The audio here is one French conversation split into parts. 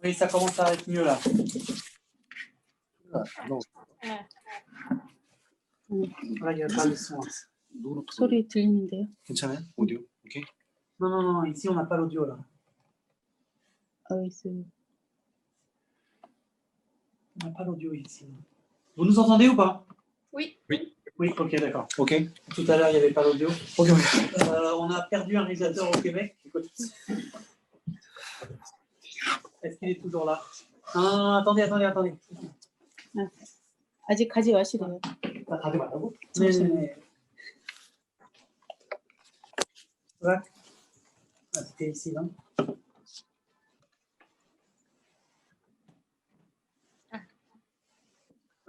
Oui, ça commence à être mieux là. Là, il n'y a pas de son. 소리 들리는데요? 괜찮아요? 오디오? 오케이. Non, non, non, ici on n'a pas l'audio là. 있어요. On n'a pas l'audio ici. Vous nous entendez ou pas? Oui. Oui, ok, d'accord. Ok. Tout à l'heure, il n'y avait pas l'audio. Ok. On a perdu un réalisateur au Québec. Est-ce qu'il est toujours là? Ah, attendez. 아직 가지 마시래요. 나 가져가라고? 네네네. Ouais. Ah, c'était ici, non?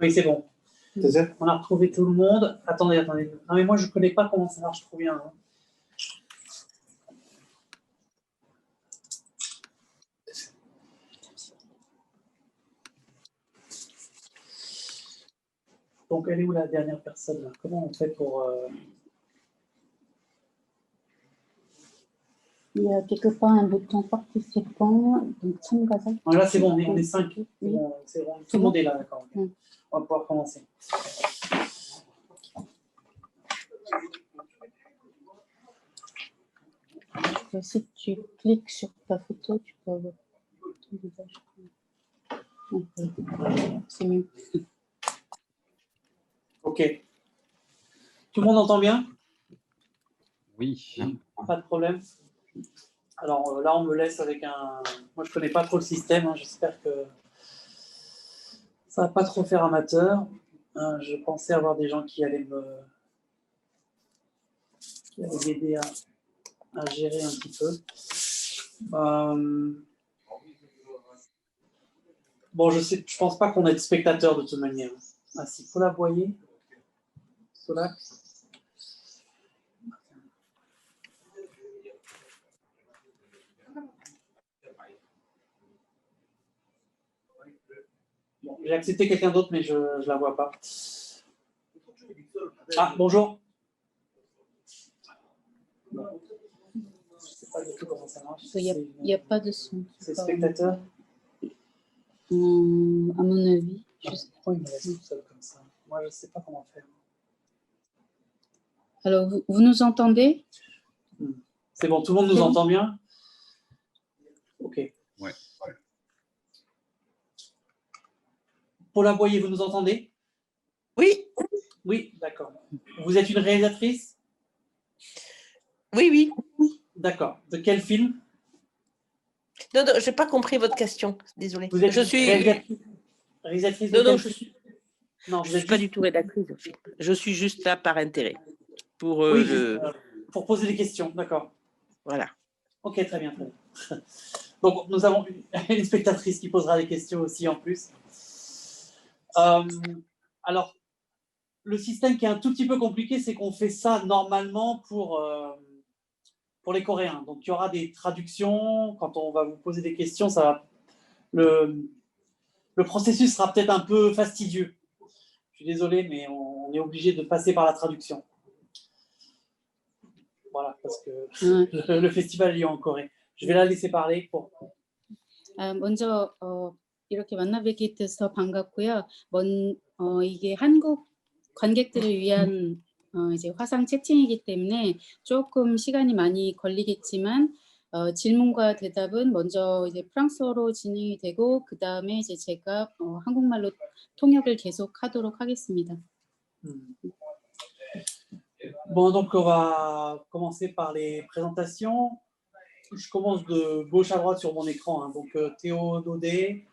Oui, c'est bon. C'est ça? On a retrouvé tout le monde. Attendez. Non, mais moi, je ne connais pas comment ça marche trop bien. Hein. Donc, elle est où la dernière personne là? Comment on fait pour... Il y a quelque part un bouton participant, donc 참가자. Là, c'est bon, on est 5. C'est bon. Tout le monde est là, d'accord. On va pouvoir commencer. Si tu cliques sur ta photo, tu peux avoir ton visage. C'est mieux. Ok. Tout le monde entend bien? Oui. Pas de problème. Alors là, on me laisse avec un... Moi, je ne connais pas trop le système. Hein. J'espère que ça ne va pas trop faire amateur. Je pensais avoir des gens qui allaient m'aider à gérer un petit peu. Bon, je pense pas qu'on ait de spectateurs de toute manière. Ah, si, faut la voyer. Solac. Bon, j'ai accepté quelqu'un d'autre, mais je ne la vois pas. Ah, bonjour. Bon. Je ne sais pas du tout comment ça marche. Il n'y a pas de son. C'est spectateur. À mon avis. Pourquoi il me laisse tout seul comme ça? Moi, je ne sais pas comment faire. Alors, vous nous entendez? C'est bon, tout le monde nous entend bien? Ok. Ouais. Paula Boyer, vous nous entendez? Oui. Oui, d'accord. Vous êtes une réalisatrice? Oui. D'accord. De quel film? Non, je n'ai pas compris votre question. Désolée. Vous êtes réalisatrice de quel film? Non, je ne suis pas du tout rédactrice de film. Je suis juste là par intérêt. Pour poser des questions, d'accord. Voilà. Ok, très bien. Donc, nous avons une spectatrice qui posera des questions aussi en plus. Alors, le système qui est un tout petit peu compliqué, c'est qu'on fait ça normalement pour les Coréens. Donc, il y aura des traductions. Quand on va vous poser des questions, le processus sera peut-être un peu fastidieux. Je suis désolé, mais on est obligé de passer par la traduction. Voilà, parce que le festival est lieu en Corée. Je vais la laisser parler. 먼저 이렇게 만나뵙게 돼서 반갑고요. 이게 한국 관객들을 위한 이제 화상 채팅이기 때문에 조금 시간이 많이 걸리겠지만 질문과 대답은 먼저 이제 프랑스어로 진행이 되고 그 다음에 이제 제가 한국말로 통역을 계속하도록 하겠습니다. Bon, donc on va commencer par les présentations. Je commence de gauche à droite sur mon écran. Hein. Donc Théo Daudet.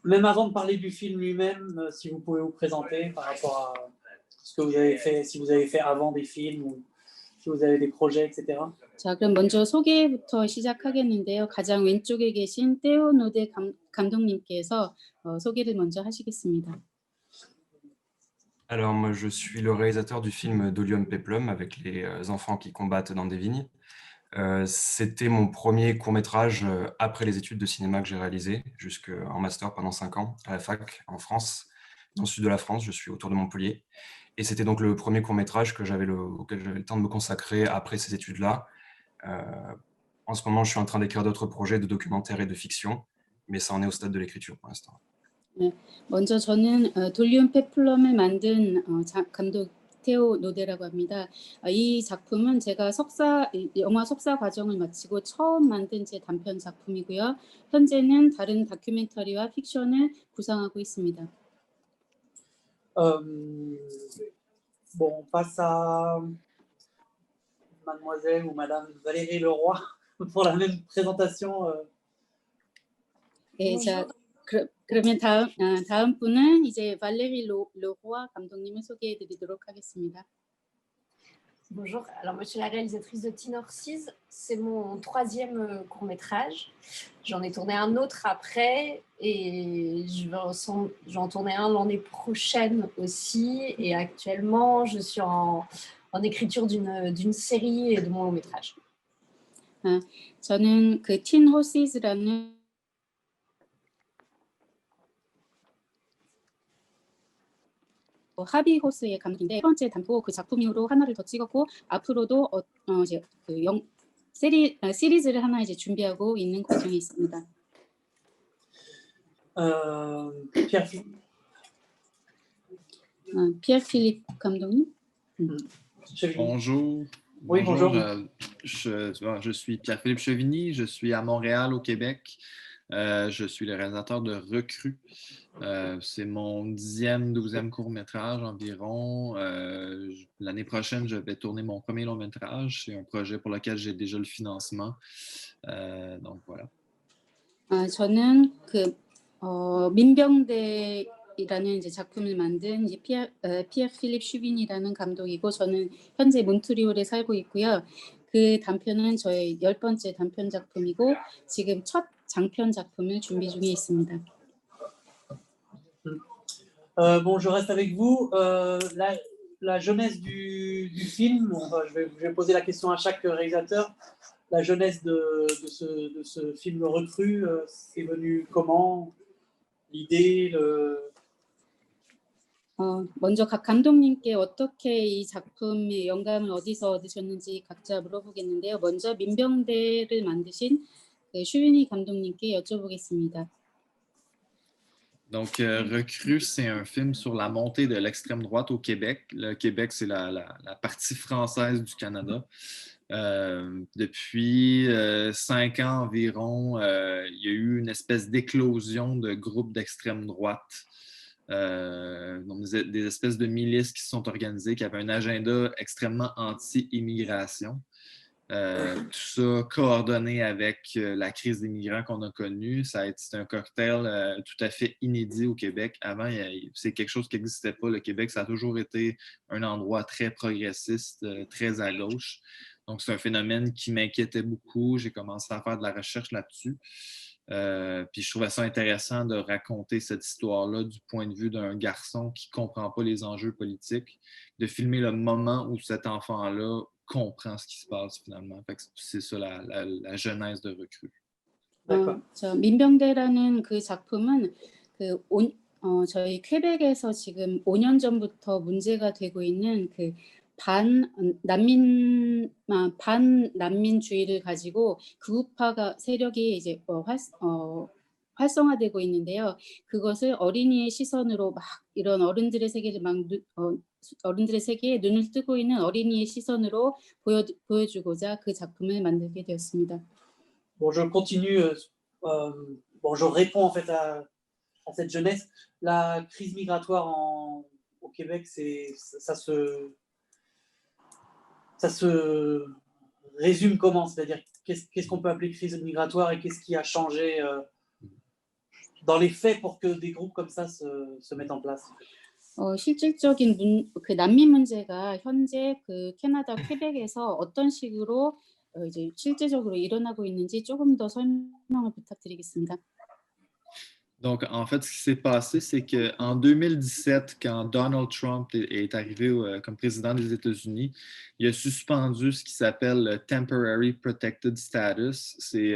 Même avant de parler du film lui-même, si vous pouvez vous présenter par rapport à ce que vous avez fait, si vous avez fait avant des films ou si vous avez des projets, etc. 자, 그럼 먼저 소개부터 시작하겠는데요. 가장 왼쪽에 계신 떼오 노데 감독님께서 소개를 먼저 하시겠습니다. Alors, moi, je suis le réalisateur du film Dolium Peplum avec les enfants qui combattent dans des vignes. C'était mon premier court-métrage après les études de cinéma que j'ai réalisé, jusqu'en master pendant 5 ans à la fac en France, dans le sud de la France, je suis autour de Montpellier. Et c'était donc le premier court-métrage auquel j'avais le temps de me consacrer après ces études-là, En ce moment, je suis en train d'écrire d'autres projets de documentaires et de fiction, mais ça en est au stade de l'écriture pour l'instant. 먼저 저는 돌리온 페플럼을 만든 감독 테오 노데라고 합니다. 이 작품은 제가 영화 석사 과정을 마치고 처음 만든 제 단편 작품이고요. 현재는 다른 다큐멘터리와 픽션을 구상하고 있습니다. Bon, on passe à Mademoiselle ou Madame Valérie Leroy pour la même présentation. 네, 자, 그러면 다음 분은 이제 발레리 로화 감독님을 소개해드리도록 하겠습니다. Bonjour, alors moi je suis la réalisatrice de Teen Horses, c'est mon 3e court-métrage. J'en ai tourné un autre après et je vais en tourner un l'année prochaine aussi. Et actuellement, je suis en écriture d'une série et de mon long-métrage. 저는 그 Teen Horses라는 하비 호스의 감독인데 첫 번째 단포 그 작품 이후로 하나를 더 찍었고 앞으로도 이제 그 시리즈를 하나 이제 준비하고 있는 과정에 있습니다. 피에르 필립 감독님. Bonjour. Oui, bonjour. Je suis Pierre-Philippe Chevigny, je suis à Montréal, au Québec. Je suis le réalisateur de Recrues. C'est mon 10e, 12e court-métrage environ. L'année prochaine, je vais tourner mon premier long-métrage. C'est un projet pour lequel j'ai déjà le financement. Donc voilà. 저는 그 민병대라는 이제 작품을 만든 이제 피에르 필립 슈빈이라는 감독이고 저는 현재 몬트리올에 살고 있고요. 그 단편은 저의 10번째 단편 작품이고 지금 첫 장편 작품을 준비 중에 있습니다. Bon, je reste avec vous. La jeunesse du film, je vais poser la question à chaque réalisateur. La jeunesse de ce film Recrues, c'est venu comment? L'idée, 먼저 각 감독님께 어떻게 이 작품의 영감을 어디서 얻으셨는지 각자 물어보겠는데요. 먼저 민병대를 만드신 슈윈이 감독님께 여쭤보겠습니다. Donc, Recrues, c'est un film sur la montée de l'extrême droite au Québec. Le Québec, c'est la partie française du Canada. Depuis 5 ans environ, il y a eu une espèce d'éclosion de groupes d'extrême droite. Donc des espèces de milices qui se sont organisées, qui avaient un agenda extrêmement anti-immigration. Tout ça coordonné avec la crise des migrants qu'on a connue. C'est un cocktail tout à fait inédit au Québec. Avant, c'est quelque chose qui n'existait pas. Le Québec, ça a toujours été un endroit très progressiste, très à gauche. Donc, c'est un phénomène qui m'inquiétait beaucoup. J'ai commencé à faire de la recherche là-dessus. Puis je trouvais ça intéressant de raconter cette histoire-là du point de vue d'un garçon qui ne comprend pas les enjeux politiques, de filmer le moment où cet enfant-là comprend ce qui se passe finalement. Fait que c'est ça la genèse de Recrues. 민병대라는 그 작품은 저희 퀘벡에서 지금 5년 전부터 문제가 되고 있는 그 반난민주의를 가지고 극우파 세력이 이제 활성화되고 있는데요. 그것을 어린이의 시선으로 막 이런 어른들의 세계를 어른들의 세계에 눈을 뜨고 있는 어린이의 시선으로 보여주고자 그 작품을 만들게 되었습니다. Bon, je continue. Bon, je réponds en fait à cette jeunesse. La crise migratoire au Québec, ça se résume comment? C'est-à-dire, qu'est-ce qu'on peut appeler crise migratoire et qu'est-ce qui a changé dans les faits pour que des groupes comme ça se mettent en place? 실질적인 그 난민 문제가 현재 그 캐나다 퀘벡에서 어떤 식으로 이제 실제적으로 일어나고 있는지 조금 더 설명을 부탁드리겠습니다. Donc, en fait, ce qui s'est passé, c'est qu'en 2017, quand Donald Trump est arrivé comme président des États-Unis, il a suspendu ce qui s'appelle le Temporary Protected Status. C'est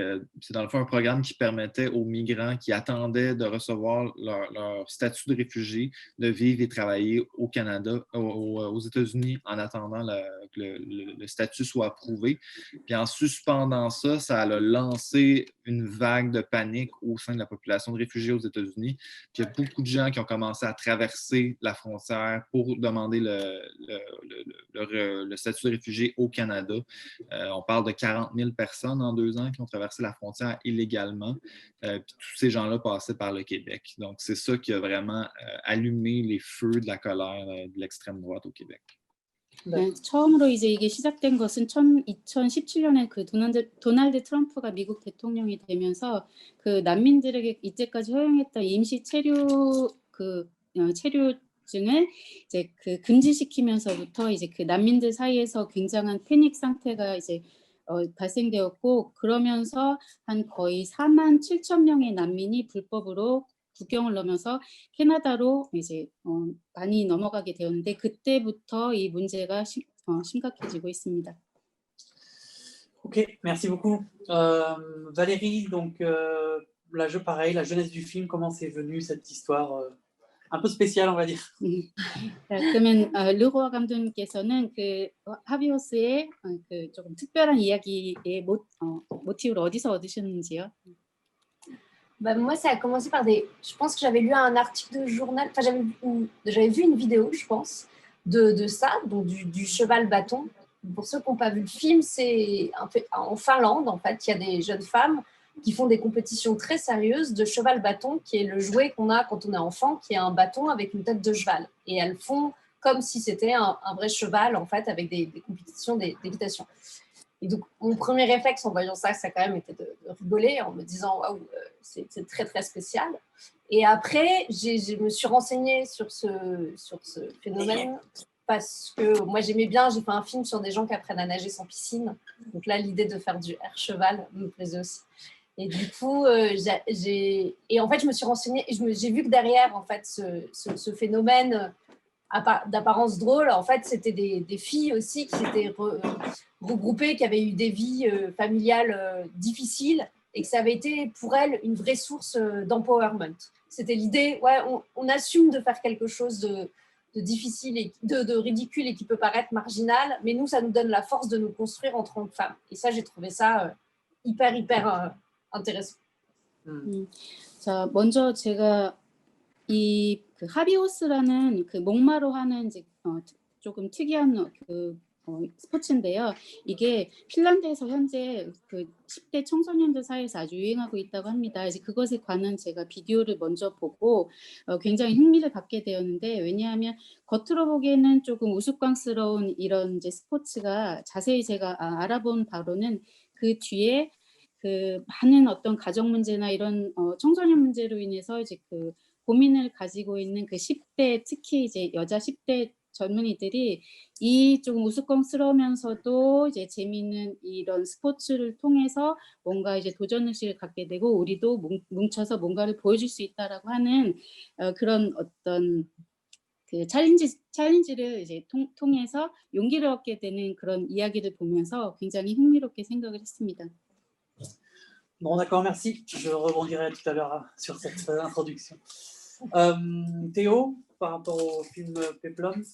dans le fond un programme qui permettait aux migrants qui attendaient de recevoir leur statut de réfugié de vivre et travailler au Canada, aux États-Unis, en attendant que le statut soit approuvé. Puis en suspendant ça, ça a lancé une vague de panique au sein de la population de réfugiés aux États-Unis. Puis il y a beaucoup de gens qui ont commencé à traverser la frontière pour demander le statut de réfugié au Canada. On parle de 40 000 personnes en 2 ans qui ont traversé la frontière illégalement. Puis tous ces gens-là passaient par le Québec. Donc, c'est ça qui a vraiment allumé les feux de la colère de l'extrême droite au Québec. 네, 처음으로 이제 이게 시작된 것은 2017년에 그 도널드 트럼프가 미국 대통령이 되면서 그 난민들에게 이때까지 허용했던 임시 체류증을 이제 그 금지시키면서부터 이제 그 난민들 사이에서 굉장한 패닉 상태가 이제 발생되었고, 그러면서 한 거의 47,000명의 난민이 불법으로 국경을 넘어서 캐나다로 이제 많이 넘어가게 되었는데, 그때부터 이 문제가 심각해지고 있습니다. Ok, merci beaucoup. Valérie, donc pareil, la jeunesse du film, comment c'est venu cette histoire un peu spéciale, on va dire. 자, 그러면 르고아 감독님께서는 그 하비오스의 그 조금 특별한 이야기의 모티브를 어디서 얻으셨는지요? Bah, moi, ça a commencé par je pense que j'avais lu un article de journal, enfin, j'avais vu une vidéo, je pense, de ça, donc du cheval bâton. Pour ceux qui n'ont pas vu le film, c'est en Finlande, en fait, il y a des jeunes femmes qui font des compétitions très sérieuses de cheval bâton, qui est le jouet qu'on a quand on est enfant, qui est un bâton avec une tête de cheval. Et elles font comme si c'était un vrai cheval, en fait, avec des compétitions d'équitation. Et donc, mon premier réflexe en voyant ça, ça a quand même été de rigoler en me disant « Waouh, c'est très, très spécial ». Et après, je me suis renseignée sur ce phénomène parce que moi, j'aimais bien, j'ai fait un film sur des gens qui apprennent à nager sans piscine. Donc là, l'idée de faire du air cheval me plaisait aussi. Et du coup, en fait, je me suis renseignée et j'ai vu que derrière, en fait, ce phénomène d'apparence drôle, en fait, c'était des filles aussi qui s'étaient regroupées, qui avaient eu des vies familiales difficiles et que ça avait été pour elles une vraie source d'empowerment. C'était l'idée, ouais, on assume de faire quelque chose de difficile et de ridicule et qui peut paraître marginal, mais nous, ça nous donne la force de nous construire en tant que femmes. Et ça, j'ai trouvé ça hyper intéressant. 자, 먼저 제가 이 그 하비호스라는 그 목마로 하는 이제 조금 특이한 그 스포츠인데요. 이게 핀란드에서 현재 그 10대 청소년들 사이에서 아주 유행하고 있다고 합니다. 이제 그것에 관한 제가 비디오를 먼저 보고 굉장히 흥미를 갖게 되었는데, 왜냐하면 겉으로 보기에는 조금 우스꽝스러운 이런 이제 스포츠가 자세히 제가 알아본 바로는 그 뒤에 그 많은 어떤 가정 문제나 이런 청소년 문제로 인해서 이제 그 고민을 가지고 있는 그 10대, 특히 이제 여자 10대 젊은이들이 이 조금 우스꽝스러우면서도 이제 재미있는 이런 스포츠를 통해서 뭔가 이제 도전의식을 갖게 되고, 우리도 뭉쳐서 뭔가를 보여줄 수 있다라고 하는 그런 어떤 그 챌린지를 이제 통해서 용기를 얻게 되는 그런 이야기를 보면서 굉장히 흥미롭게 생각을 했습니다. Bon, d'accord, merci. Je rebondirai tout à l'heure sur cette introduction. Théo, par rapport au film Peplum,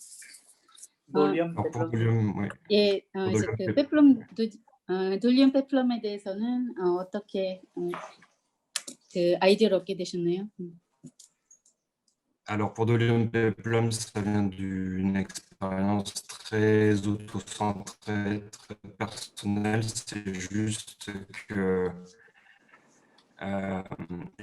Dolium Peplum. Dolium, 예, 이제 그 돌리움 페플럼에 대해서는 어떻게 그 아이디어를 얻게 되셨나요? Alors pour Dolium Peplum, ça vient d'une expérience très auto-centrée, très personnelle. C'est juste que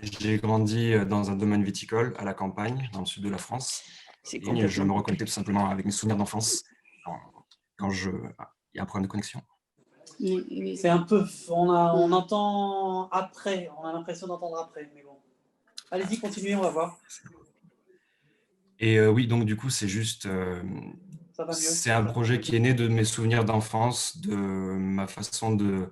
j'ai grandi dans un domaine viticole à la campagne, dans le sud de la France. Et je me reconnectais tout simplement avec mes souvenirs d'enfance quand il y a un problème de connexion. C'est un peu, on entend après, on a l'impression d'entendre après, mais bon. Allez-y, continuez, on va voir. Et oui, donc du coup, c'est juste, c'est un projet qui est né de mes souvenirs d'enfance, de ma façon de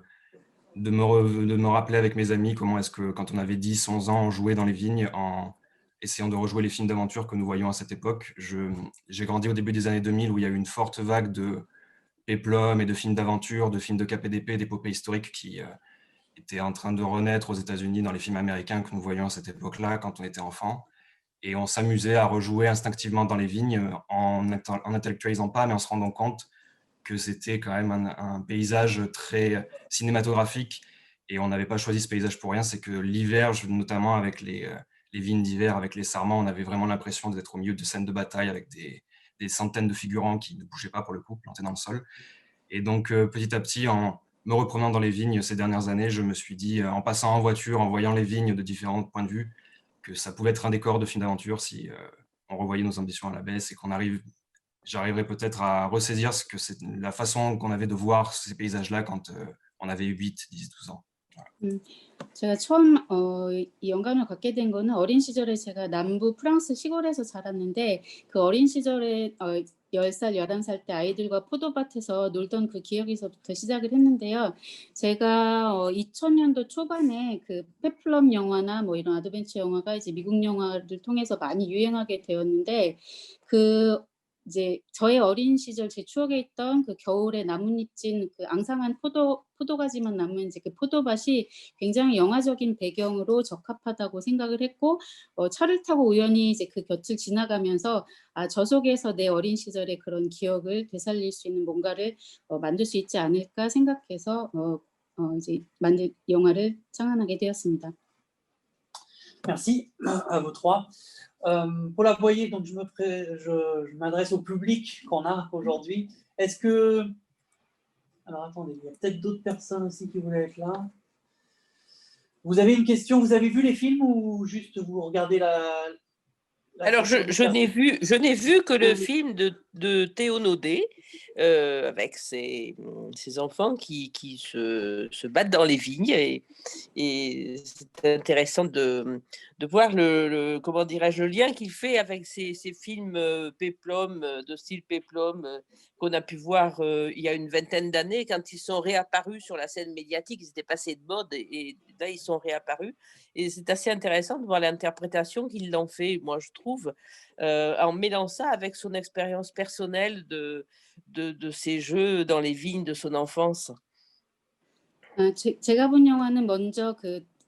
de me rappeler avec mes amis comment est-ce que, quand on avait 10, 11 ans, on jouait dans les vignes en essayant de rejouer les films d'aventure que nous voyions à cette époque. J'ai grandi au début des années 2000 où il y a eu une forte vague de péplum et de films d'aventure, de films de KPDP, d'épopées historiques qui étaient en train de renaître aux États-Unis dans les films américains que nous voyions à cette époque-là quand on était enfant. Et on s'amusait à rejouer instinctivement dans les vignes en intellectualisant pas, mais en se rendant compte que c'était quand même un paysage très cinématographique. Et on n'avait pas choisi ce paysage pour rien. C'est que l'hiver, notamment avec les vignes d'hiver, avec les sarments, on avait vraiment l'impression d'être au milieu de scènes de bataille avec des centaines de figurants qui ne bougeaient pas pour le coup, plantés dans le sol. Et donc, petit à petit, en me reprenant dans les vignes ces dernières années, je me suis dit, en passant en voiture, en voyant les vignes de différents points de vue, que ça pouvait être un décor de film d'aventure si on revoyait nos ambitions à la baisse et j'arriverais peut-être à ressaisir ce que c'est la façon qu'on avait de voir ces paysages-là quand on avait 8, 10, 12 ans. 제가 처음 이 영감을 갖게 된 거는 어린 시절에 제가 남부 프랑스 시골에서 자랐는데 그 어린 시절에 10살, 11살 때 아이들과 포도밭에서 놀던 그 기억에서부터 시작을 했는데요. 제가 2000년도 초반에 그 페플럼 영화나 뭐 이런 아드벤처 영화가 이제 미국 영화를 통해서 많이 유행하게 되었는데 이제 저의 어린 시절 제 추억에 있던 그 겨울에 나뭇잎진 그 앙상한 포도가지만 남은 이제 그 포도밭이 굉장히 영화적인 배경으로 적합하다고 생각을 했고 차를 타고 우연히 이제 그 곁을 지나가면서 저 속에서 내 어린 시절의 그런 기억을 되살릴 수 있는 뭔가를 만들 수 있지 않을까 생각해서 이제 영화를 창안하게 되었습니다. Merci à vous trois. Pour la Boyer, donc je m'adresse au public qu'on a aujourd'hui. Est-ce que... Alors attendez, il y a peut-être d'autres personnes aussi qui voulaient être là. Vous avez une question? Vous avez vu les films ou juste vous regardez la Alors, je n'ai vu que le film de Théo Naudet, avec ses enfants qui se battent dans les vignes. Et c'est intéressant de voir comment dirais-je, le lien qu'il fait avec ces films péplum, de style péplum, qu'on a pu voir il y a une vingtaine d'années, quand ils sont réapparus sur la scène médiatique. Ils étaient passés de mode et là, ils sont réapparus. Et c'est assez intéressant de voir l'interprétation qu'il en fait, moi, je trouve, en mêlant ça avec son expérience personnelle de ces jeux dans les vignes de son enfance. 제가 본 영화는 먼저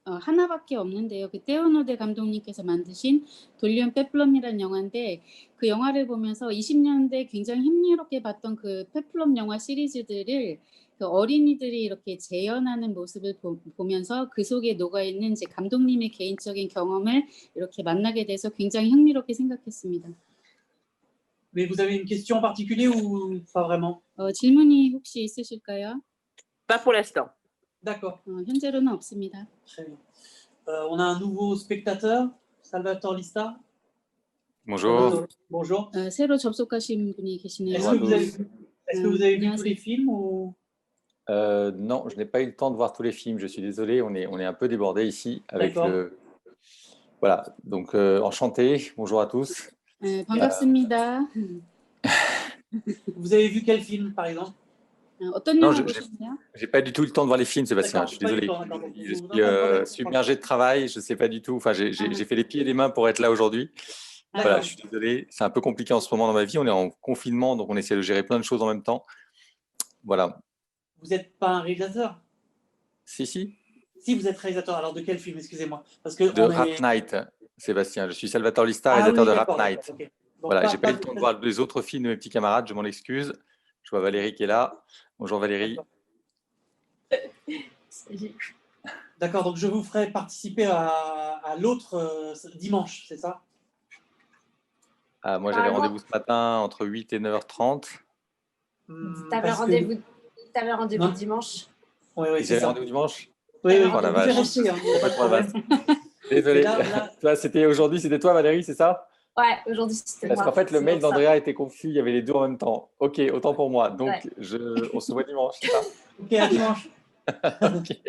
하나밖에 없는데요. 그 떼오노데 감독님께서 만드신 돌리온 페플럼이라는 영화인데 그 영화를 보면서 20년대 굉장히 흥미롭게 봤던 그 페플럼 영화 시리즈들을 그 어린이들이 이렇게 재현하는 모습을 보면서 그 속에 녹아있는 이제 감독님의 개인적인 경험을 이렇게 만나게 돼서 굉장히 흥미롭게 생각했습니다. Mais vous avez une question en particulier ou pas vraiment? 질문이 혹시 있으실까요? Pas pour l'instant. D'accord. 현재로는 없습니다. Très bien. On a un nouveau spectateur, Salvatore Lista. Bonjour. Bonjour. 새로 접속하신 분이 계시네요. Est-ce que vous avez vu tous les films ou... Non, je n'ai pas eu le temps de voir tous les films. Je suis désolé, on est un peu débordé ici avec le. Voilà. Donc enchanté. Bonjour à tous. 반갑습니다. Vous avez vu quel film, par exemple? Non, je n'ai pas du tout le temps de voir les films, Sébastien. Je suis désolé. Je suis submergé de travail. Je ne sais pas du tout. Enfin, j'ai fait les pieds et les mains pour être là aujourd'hui. Voilà, je suis désolé. C'est un peu compliqué en ce moment dans ma vie. On est en confinement, donc on essaie de gérer plein de choses en même temps. Voilà. Vous n'êtes pas un réalisateur? Si. Si, vous êtes réalisateur. Alors, de quel film? Excusez-moi. Parce que de Rat Night, Sébastien. Je suis Salvatore Lista, réalisateur de Rat Night. Okay. Voilà, j'ai pas eu le temps de voir les autres films de mes petits camarades, je m'en excuse. Je vois Valérie qui est là. Bonjour Valérie. D'accord, donc je vous ferai participer à l'autre dimanche, c'est ça? Moi, j'avais rendez-vous ce matin entre 8 et 9h30. Tu avais rendez-vous dimanche? Oui, j'avais rendez-vous dimanche? Oui, oh, la vache. Désolé. Aujourd'hui, c'était toi Valérie, c'est ça? Ouais, aujourd'hui, c'était moi. Parce qu'en fait, le mail d'Andrea était confus, il y avait les deux en même temps. Ok, autant pour moi. Donc, on se voit dimanche, c'est ça? Ok, à dimanche. Okay.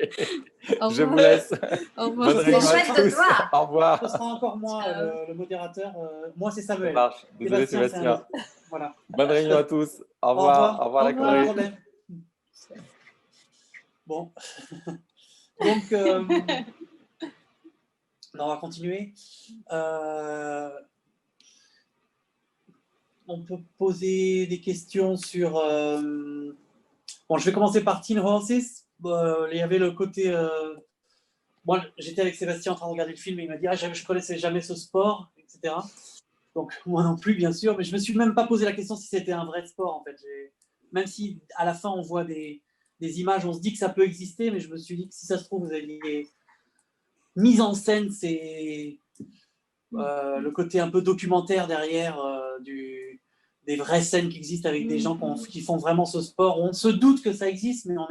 Je vous laisse. Au revoir. Bonne réunion à tous. Au revoir. Ce sera encore moi, le modérateur. Moi, c'est Samuel. Ça marche. Désolé, Sébastien. Voilà. Bonne réunion à tous. Au revoir. Au revoir, la Corée. Bon. Donc, on va continuer. On peut poser des questions sur... Bon, je vais commencer par Teen Horses. Il y avait le côté... Moi, j'étais avec Sébastien en train de regarder le film et il m'a dit je ne connaissais jamais ce sport, etc. Donc, moi non plus, bien sûr. Mais je ne me suis même pas posé la question si c'était un vrai sport, en fait. Même si, à la fin, on voit des images, on se dit que ça peut exister, mais je me suis dit que si ça se trouve, vous avez mise en scène, c'est le côté un peu documentaire derrière des vraies scènes qui existent avec des gens qui font vraiment ce sport. On se doute que ça existe, mais je ne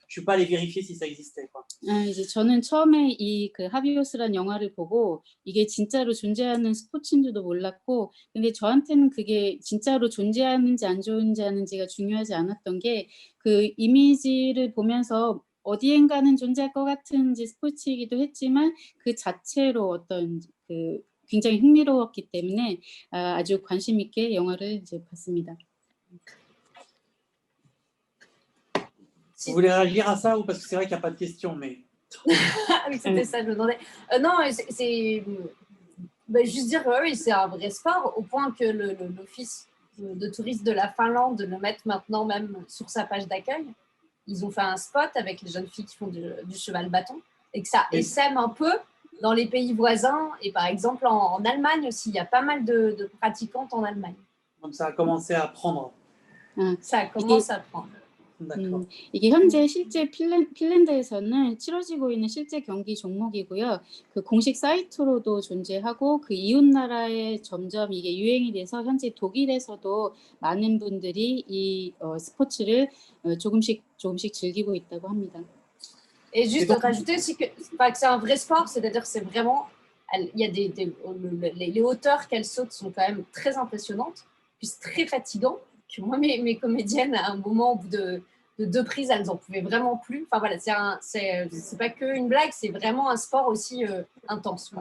suis pas allé vérifier si ça existait, quoi. 이제 저는 처음에 그 하비오스란 영화를 보고 이게 진짜로 존재하는 스포츠인 줄도 몰랐고, 근데 저한테는 그게 진짜로 존재하는지 안 존재하는지가 중요하지 않았던 게 그 이미지를 보면서 어디엔가는 존재할 것 같은 스포츠이기도 했지만 그 자체로 어떤 그 굉장히 흥미로웠기 때문에 아주 관심 있게 영화를 이제 봤습니다. Vous voulez réagir à ça ou parce que c'est vrai qu'il n'y a pas de questions, mais... Oui, c'était ça, je me demandais. Non, c'est juste dire oui, c'est un vrai sport, au point que l'office de tourisme de la Finlande le mettent maintenant même sur sa page d'accueil. Ils ont fait un spot avec les jeunes filles qui font du cheval-bâton et que ça essaime un peu dans les pays voisins. Et par exemple, en Allemagne aussi, il y a pas mal de pratiquantes en Allemagne. Donc ça a commencé à prendre. Ça commence à prendre. 이게 현재 실제 핀란드에서는 치러지고 있는 실제 경기 종목이고요. 그 공식 사이트로도 존재하고 그 이웃 나라에 점점 이게 유행이 돼서 현재 독일에서도 많은 분들이 이 스포츠를 조금씩 즐기고 있다고 합니다. Et juste rajouter aussi que c'est un vrai sport, c'est-à-dire que c'est vraiment, il y a les hauteurs qu'elles sautent sont quand même très impressionnantes, puis c'est très fatigant. Que moi, mes comédiennes, à un moment, au bout de 2 prises, elles n'en pouvaient vraiment plus. Enfin voilà, c'est pas qu'une blague, c'est vraiment un sport aussi intense.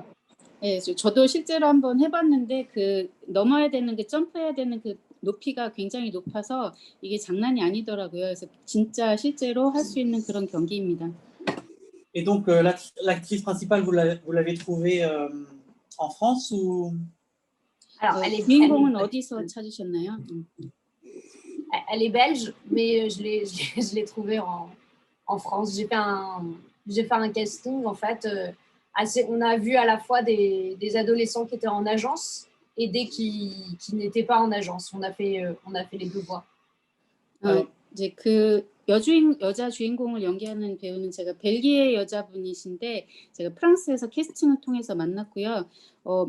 네, 저도 실제로 한번 해봤는데 그 넘어야 되는 그 점프해야 되는 그 높이가 굉장히 높아서 이게 장난이 아니더라고요. 그래서 진짜 실제로 할 수 있는 그런 경기입니다. Et donc l'actrice principale, vous l'avez trouvée en France ou? Alors, 주인공은 어디서 찾으셨나요? Elle est belge, mais je l'ai trouvée en France. J'ai fait un casting, en fait. On a vu à la fois des adolescents qui étaient en agence et des qui n'étaient pas en agence. On a fait les deux voix. 이제 그 여자 주인공을 연기하는 배우는 제가 벨기에 여자분이신데 제가 프랑스에서 캐스팅을 통해서 만났고요.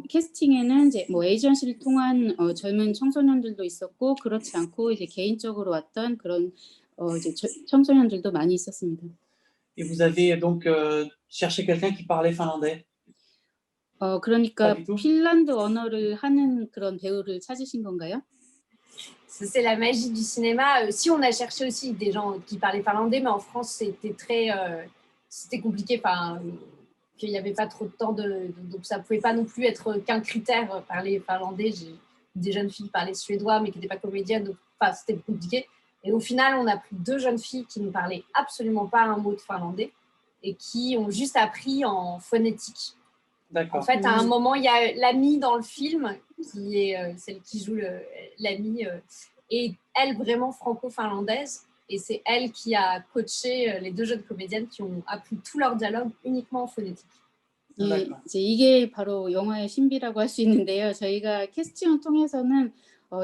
캐스팅에는 이제 뭐 에이전시를 통한 젊은 청소년들도 있었고 그렇지 않고 이제 개인적으로 왔던 그런 이제 청소년들도 많이 있었습니다. Et vous avez donc cherché quelqu'un qui parlait finlandais? 그러니까 핀란드 언어를 하는 그런 배우를 찾으신 건가요? C'est la magie du cinéma. Si on a cherché aussi des gens qui parlaient finlandais, mais en France, c'était compliqué. Qu'il n'y avait pas trop de temps, donc ça ne pouvait pas non plus être qu'un critère parler finlandais. J'ai des jeunes filles qui parlaient suédois, mais qui n'étaient pas comédiennes, donc c'était compliqué. Et au final, on a pris 2 jeunes filles qui ne parlaient absolument pas un mot de finlandais et qui ont juste appris en phonétique. En fait, à un moment, il y a l'amie dans le film, qui est celle qui joue l'amie, et elle vraiment franco-finlandaise. Et c'est elle qui a coaché les 2 jeunes comédiennes qui ont appris tout leur dialogue uniquement en phonétique. 네, 이제 이게 바로 영화의 신비라고 할 수 있는데요. 저희가 캐스팅을 통해서는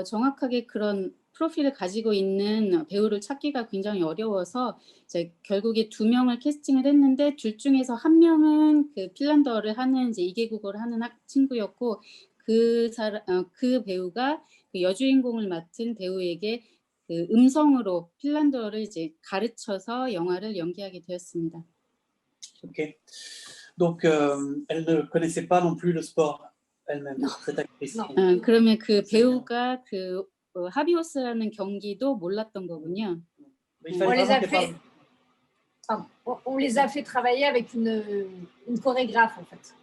정확하게 그런 프로필을 가지고 있는 배우를 찾기가 굉장히 어려워서 이제 결국에 2명을 캐스팅을 했는데 둘 중에서 1명은 그 핀란드어를 하는 이제 2개국어를 하는 친구였고 그 배우가 그 여주인공을 맡은 배우에게 그 음성으로 핀란드어를 이제 가르쳐서 영화를 연기하게 되었습니다. Ok. Donc elle ne connaissait pas non plus le sport elle-même, cette actrice. 그러면 그 배우가 그 하비오스라는 경기도 몰랐던 거군요. On les a fait travailler avec une chorégraphe, en fait.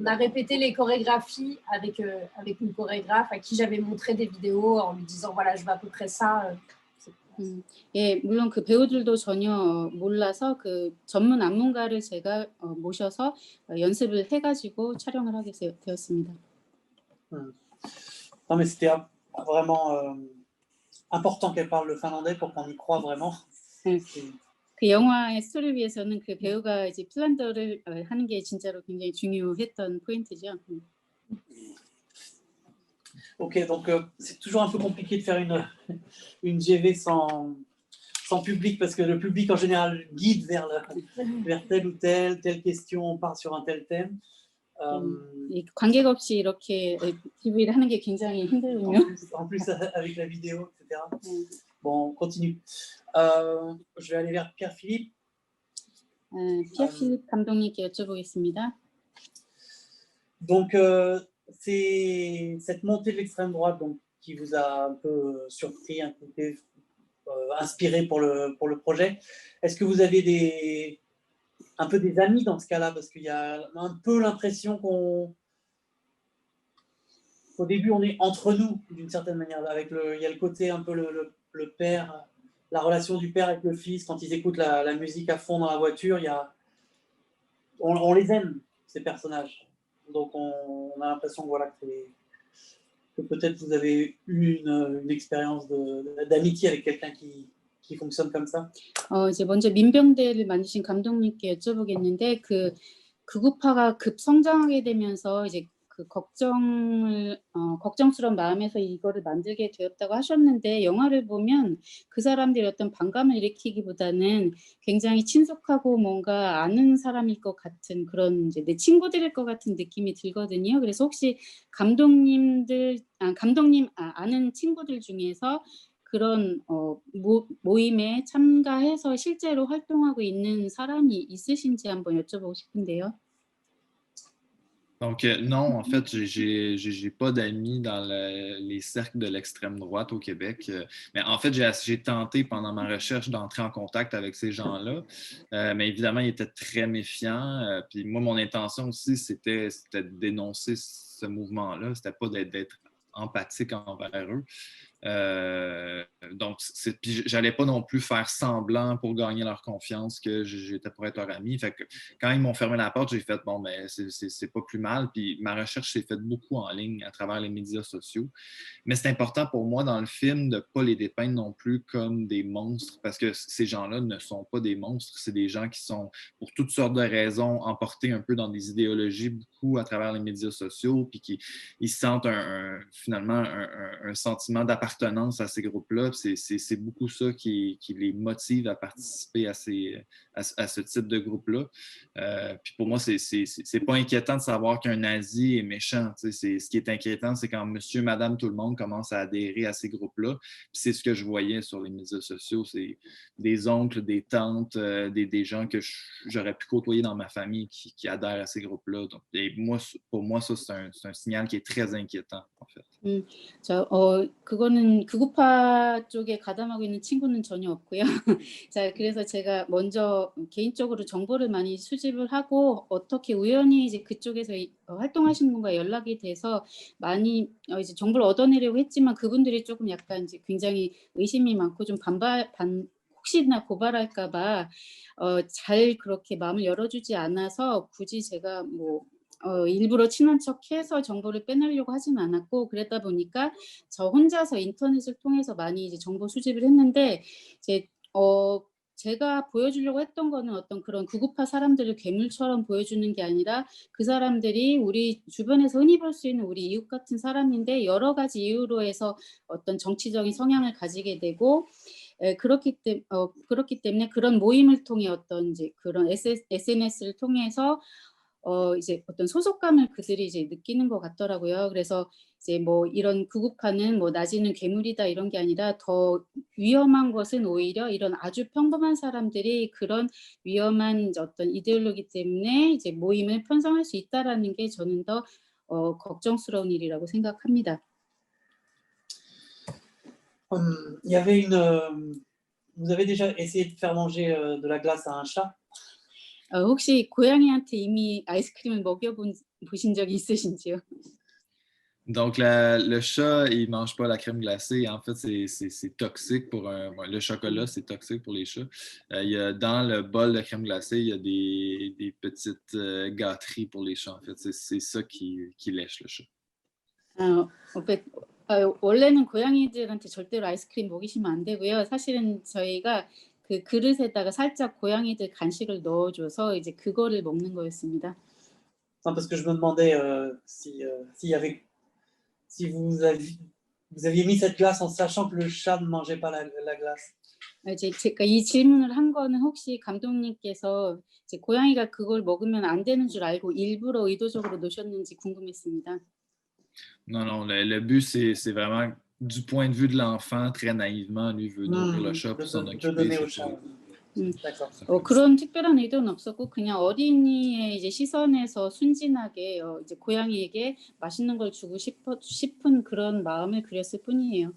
On a répété les chorégraphies avec une chorégraphe à qui j'avais montré des vidéos en lui disant voilà, je veux à peu près ça. 예, 물론 그 배우들도 전혀 몰라서 그 전문 안무가를 제가 모셔서 연습을 해가지고 촬영을 하게 되었습니다. Non, mais c'était vraiment important qu'elle parle le finlandais pour qu'on y croie vraiment. 그 영화의 스토리를 위해서는 그 배우가 이제 핀란드어를 하는 게 진짜로 굉장히 중요했던 포인트죠. Ok, donc c'est toujours un peu compliqué de faire une GV sans public parce que le public en général guide vers telle ou telle question, on part sur un tel thème. 관계가 없이 이렇게 TV를 하는 게 굉장히 힘들군요. En plus avec la vidéo, etc. Bon, on continue. Je vais aller vers Pierre-Philippe. 피어필립 감독님께 여쭤보겠습니다. Donc, c'est cette montée de l'extrême droite donc, qui vous a un peu surpris, un peu inspiré pour le projet. Est-ce que vous avez un peu des amis dans ce cas-là? Parce qu'il y a un peu l'impression qu'au début, on est entre nous, d'une certaine manière. Il y a le côté un peu le père, la relation du père avec le fils, quand ils écoutent la musique à fond dans la voiture, on les aime, ces personnages. Donc, on a l'impression que, voilà, que peut-être vous avez eu une expérience d'amitié avec quelqu'un qui fonctionne comme ça. 이제 먼저 민병대를 만드신 감독님께 여쭤보겠는데 그 극우파가 급성장하게 되면서 이제 그 걱정스러운 마음에서 이거를 만들게 되었다고 하셨는데 영화를 보면 그 사람들이 어떤 반감을 일으키기보다는 굉장히 친숙하고 뭔가 아는 사람일 것 같은 그런 이제 내 친구들일 것 같은 느낌이 들거든요. 그래서 혹시 감독님 아는 친구들 중에서 그런 모임에 참가해서 실제로 활동하고 있는 사람이 있으신지 한번 여쭤보고 싶은데요. Donc, non, en fait, j'ai pas d'amis dans les cercles de l'extrême droite au Québec. Mais en fait, j'ai tenté pendant ma recherche d'entrer en contact avec ces gens-là. Mais évidemment, ils étaient très méfiants. Puis moi, mon intention aussi, c'était de dénoncer ce mouvement-là. C'était pas d'être empathique envers eux. Donc, puis j'allais pas non plus faire semblant pour gagner leur confiance que j'étais pour être leur ami. Fait que quand ils m'ont fermé la porte, j'ai fait bon, ben c'est pas plus mal. Puis ma recherche s'est faite beaucoup en ligne à travers les médias sociaux. Mais c'est important pour moi dans le film de pas les dépeindre non plus comme des monstres parce que ces gens-là ne sont pas des monstres. C'est des gens qui sont, pour toutes sortes de raisons, emportés un peu dans des idéologies beaucoup à travers les médias sociaux puis qui ils sentent finalement un sentiment d'appartenance à ces groupes-là. C'est beaucoup ça qui les motive à participer à ce type de groupe-là. Puis pour moi, c'est pas inquiétant de savoir qu'un nazi est méchant. Ce qui est inquiétant, c'est quand monsieur, madame, tout le monde commence à adhérer à ces groupes-là. Puis c'est ce que je voyais sur les médias sociaux. C'est des oncles, des tantes, des gens que j'aurais pu côtoyer dans ma famille qui adhèrent à ces groupes-là. Donc, pour moi, ça, c'est un signal qui est très inquiétant, en fait. 그거는 극우파 쪽에 가담하고 있는 친구는 전혀 없고요. 자, 그래서 제가 먼저 개인적으로 정보를 많이 수집을 하고 어떻게 우연히 이제 그쪽에서 활동하시는 분과 연락이 돼서 많이 이제 정보를 얻어내려고 했지만 그분들이 조금 약간 이제 굉장히 의심이 많고 좀 혹시나 고발할까봐 잘 그렇게 마음을 열어주지 않아서 굳이 제가 일부러 친한 척해서 정보를 빼내려고 하진 않았고 그랬다 보니까 저 혼자서 인터넷을 통해서 많이 이제 정보 수집을 했는데 이제 제가 보여주려고 했던 거는 어떤 그런 극우파 사람들을 괴물처럼 보여주는 게 아니라 그 사람들이 우리 주변에서 흔히 볼 수 있는 우리 이웃 같은 사람인데 여러 가지 이유로 해서 어떤 정치적인 성향을 가지게 되고 그렇기 때문에 그런 모임을 통해 어떤 이제 그런 SNS를 통해서 이제 어떤 소속감을 그들이 이제 느끼는 것 같더라고요. 그래서 이제 이런 극우파는 나지는 괴물이다 이런 게 아니라 더 위험한 것은 오히려 이런 아주 평범한 사람들이 그런 위험한 어떤 이데올로기 때문에 이제 모임을 편성할 수 있다라는 게 저는 더 걱정스러운 일이라고 생각합니다. Il y avait vous avez déjà essayé de faire manger de la glace à un chat? 혹시 고양이한테 이미 아이스크림을 먹여보신 적이 있으신지요? Donc, le chat, il ne mange pas la crème glacée. En fait, c'est toxique pour le chocolat, c'est toxique pour les chats. Dans le bol de crème glacée, il y a des petites gâteries pour les chats. En fait, c'est ça qui lèche le chat. 원래는 고양이들한테 절대로 아이스크림 먹이시면 안 되고요. 사실은 저희가 그 그릇에다가 살짝 고양이들 간식을 넣어줘서 이제 그거를 먹는 거였습니다. Parce que je me demandais si vous aviez mis cette glace en sachant que le chat ne mangeait pas la glace. 이제 제가 이 질문을 한 거는 혹시 감독님께서 이제 고양이가 그걸 먹으면 안 되는 줄 알고 일부러 의도적으로 놓으셨는지 궁금했습니다. Non, le but, c'est vraiment du point de vue de l'enfant, très naïvement, lui veut nourrir le chat pour s'en occuper. 그런 특별한 의도는 없었고 그냥 어린이의 이제 시선에서 순진하게 이제 고양이에게 맛있는 걸 주고 싶은 그런 마음을 그렸을 뿐이에요.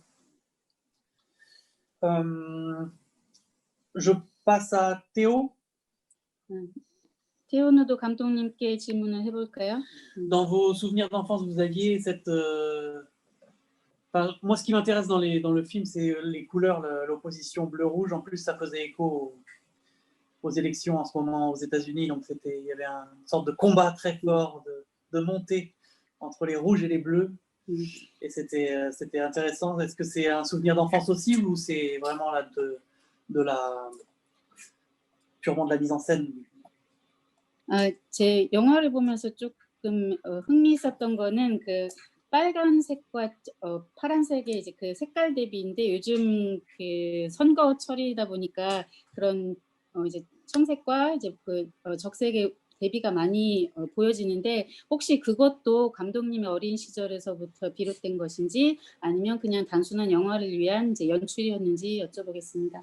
Je passe à Théo. 테오노도 감독님께 질문을 해볼까요? Dans vos souvenirs d'enfance, vous aviez cette... moi, ce qui m'intéresse dans le film, c'est les couleurs, l'opposition bleu-rouge. En plus, ça faisait écho aux élections en ce moment aux États-Unis. Donc, il y avait une sorte de combat très fort de montée entre les rouges et les bleus. Et c'était intéressant. Est-ce que c'est un souvenir d'enfance aussi ou c'est vraiment là purement de la mise en scène? 제 영화를 보면서 조금 흥미있었던 거는 그 빨간색과 파란색의 이제 그 색깔 대비인데 요즘 그 선거철이다 보니까 그런 이제 청색과 이제 그 적색의 대비가 많이 보여지는데 혹시 그것도 감독님의 어린 시절에서부터 비롯된 것인지 아니면 그냥 단순한 영화를 위한 이제 연출이었는지 여쭤보겠습니다.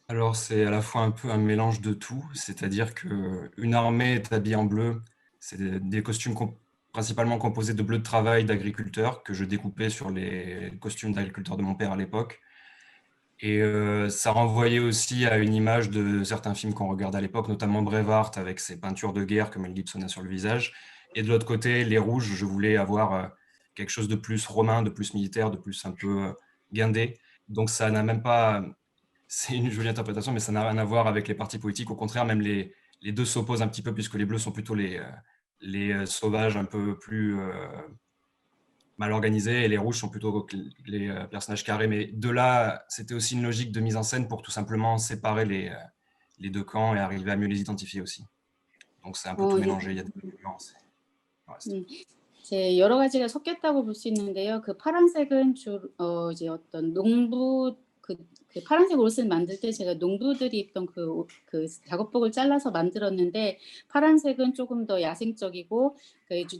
Alors, c'est à la fois un peu un mélange de tout, c'est-à-dire qu'une armée est habillée en bleu, c'est des costumes principalement composés de bleu de travail d'agriculteurs que je découpais sur les costumes d'agriculteurs de mon père à l'époque. Et ça renvoyait aussi à une image de certains films qu'on regardait à l'époque, notamment Braveheart avec ses peintures de guerre que Mel Gibson a sur le visage. Et de l'autre côté, les rouges, je voulais avoir quelque chose de plus romain, de plus militaire, de plus un peu guindé. Donc ça n'a même pas... C'est une jolie interprétation, mais ça n'a rien à voir avec les partis politiques. Au contraire, même les deux s'opposent un petit peu, puisque les bleus sont plutôt les sauvages un peu plus mal organisés, et les rouges sont plutôt les personnages carrés. Mais de là, c'était aussi une logique de mise en scène pour tout simplement séparer les deux camps et arriver à mieux les identifier aussi. Donc c'est un peu tout mélangé, il y a des nuances. 여러 가지가 섞였다고 볼 수 있는데요. 그 파란색은 이제 어떤 농부 그 파란색 옷을 만들 때 제가 농부들이 입던 그 작업복을 잘라서 만들었는데 파란색은 조금 더 야생적이고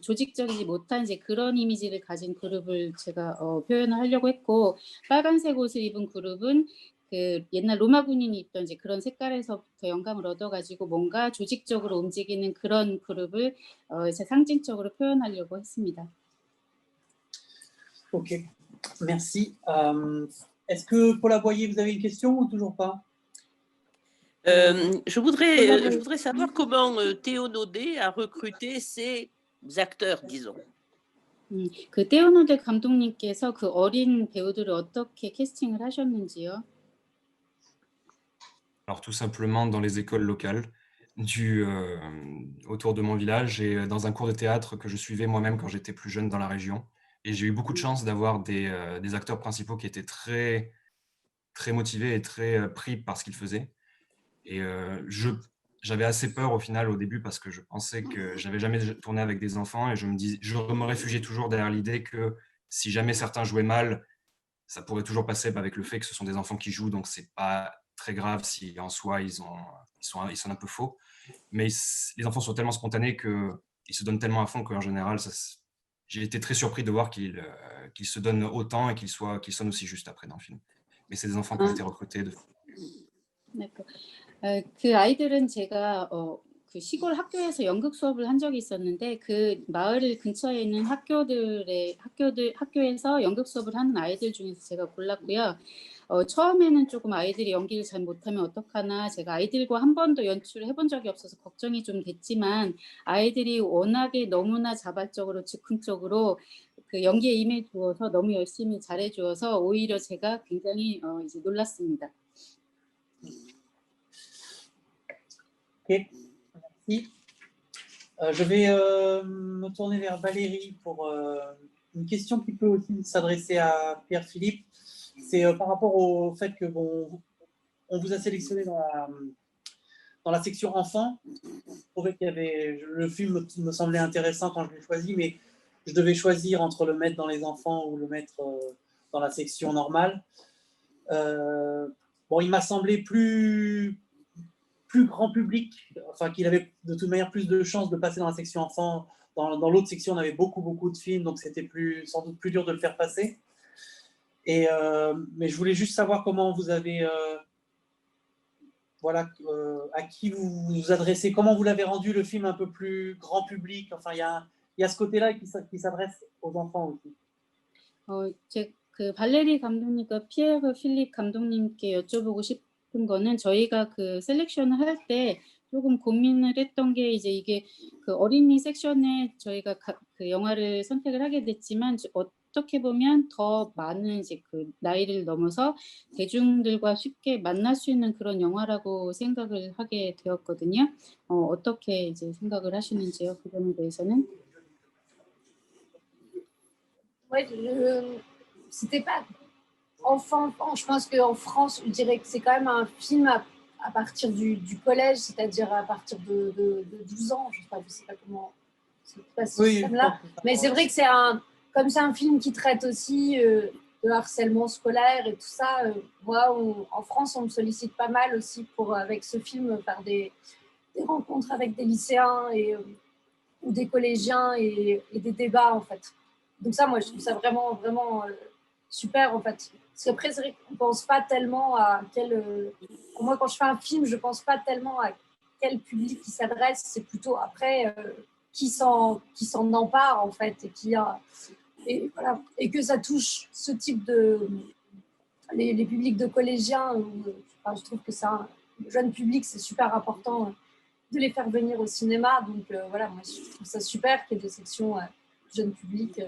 조직적이지 못한 이제 그런 이미지를 가진 그룹을 제가 표현을 하려고 했고 빨간색 옷을 입은 그룹은 그 옛날 로마 군인이 입던 이제 그런 색깔에서부터 영감을 얻어가지고 뭔가 조직적으로 움직이는 그런 그룹을 이제 상징적으로 표현하려고 했습니다. Ok, merci. Est-ce que Paula Boyer, vous avez une question ou toujours pas? Je voudrais savoir comment Théo Naudet a recruté ses acteurs, disons. 그 테오노데 감독님께서 그 어린 배우들을 어떻게 캐스팅을 하셨는지요? Alors tout simplement dans les écoles locales autour de mon village et dans un cours de théâtre que je suivais moi-même quand j'étais plus jeune dans la région. Et j'ai eu beaucoup de chance d'avoir des acteurs principaux qui étaient très, très motivés et très pris par ce qu'ils faisaient. Et j'avais assez peur au final au début parce que je pensais que j'avais jamais tourné avec des enfants et je me réfugiais toujours derrière l'idée que si jamais certains jouaient mal, ça pourrait toujours passer avec le fait que ce sont des enfants qui jouent, donc c'est pas très grave si en soi ils sont un peu faux. Mais les enfants sont tellement spontanés qu'ils se donnent tellement à fond qu'en général, j'ai été très surpris de voir qu'ils se donnent autant et qu'ils sonnent aussi juste après dans le film. Mais c'est des enfants qui ont été recrutés. 그 아이들은 제가 그 시골 학교에서 연극 수업을 한 적이 있었는데 그 마을 근처에 있는 학교에서 연극 수업을 하는 아이들 중에서 제가 골랐고요. 처음에는 조금 아이들이 연기를 잘 못하면 어떡하나 제가 아이들과 한 번도 연출을 해본 적이 없어서 걱정이 좀 됐지만 아이들이 워낙에 너무나 자발적으로 즉흥적으로 그 연기에 임해 주어서 너무 열심히 잘해 주어서 오히려 제가 굉장히 이제 놀랐습니다. Ok, merci. Je vais me tourner vers Valérie pour une question qui peut aussi s'adresser à Pierre-Philippe. C'est par rapport au fait que bon, on vous a sélectionné dans la section enfants. Je trouvais qu'il y avait, le film me semblait intéressant quand je l'ai choisi, mais je devais choisir entre le mettre dans les enfants ou le mettre dans la section normale. Bon, il m'a semblé plus grand public, enfin qu'il avait de toute manière plus de chances de passer dans la section enfant. Dans l'autre section, on avait beaucoup de films, donc c'était sans doute plus dur de le faire passer. Mais je voulais juste savoir comment vous avez, voilà, à qui vous vous adressez, comment vous l'avez rendu le film un peu plus grand public. Enfin, il y a ce côté-là qui s'adresse aux enfants aussi. 그 발레리 감독님과 피에르 필립 감독님께 여쭤보고 싶은 거는 저희가 그 셀렉션을 할 때 조금 고민을 했던 게 이제 이게 그 어린이 섹션에 저희가 그 영화를 선택을 하게 됐지만 어떻게 보면 더 많은 이제 그 나이를 넘어서 대중들과 쉽게 만날 수 있는 그런 영화라고 생각을 하게 되었거든요. 어떻게 이제 생각을 하시는지요? 그 점에 대해서는? Ouais, c'était pas enfant. Je pense qu'en France, je dirais que c'est quand même un film à partir du collège, c'est-à-dire à partir de 12 ans. Je sais pas comment c'est pas ce système-là. Mais c'est vrai que comme c'est un film qui traite aussi de harcèlement scolaire et tout ça, moi, en France, on me sollicite pas mal aussi pour, avec ce film, faire des rencontres avec des lycéens ou des collégiens et des débats, en fait. Donc ça, moi, je trouve ça vraiment super, en fait. Parce qu'après, c'est vrai qu'on ne pense pas tellement à moi, quand je fais un film, je ne pense pas tellement à quel public il s'adresse. C'est plutôt après qui s'en empare, en fait, voilà, et que ça touche ce type les publics de collégiens. Je trouve que c'est un jeune public, c'est super important de les faire venir au cinéma. Donc voilà, moi, je trouve ça super qu'il y ait des sections jeune public.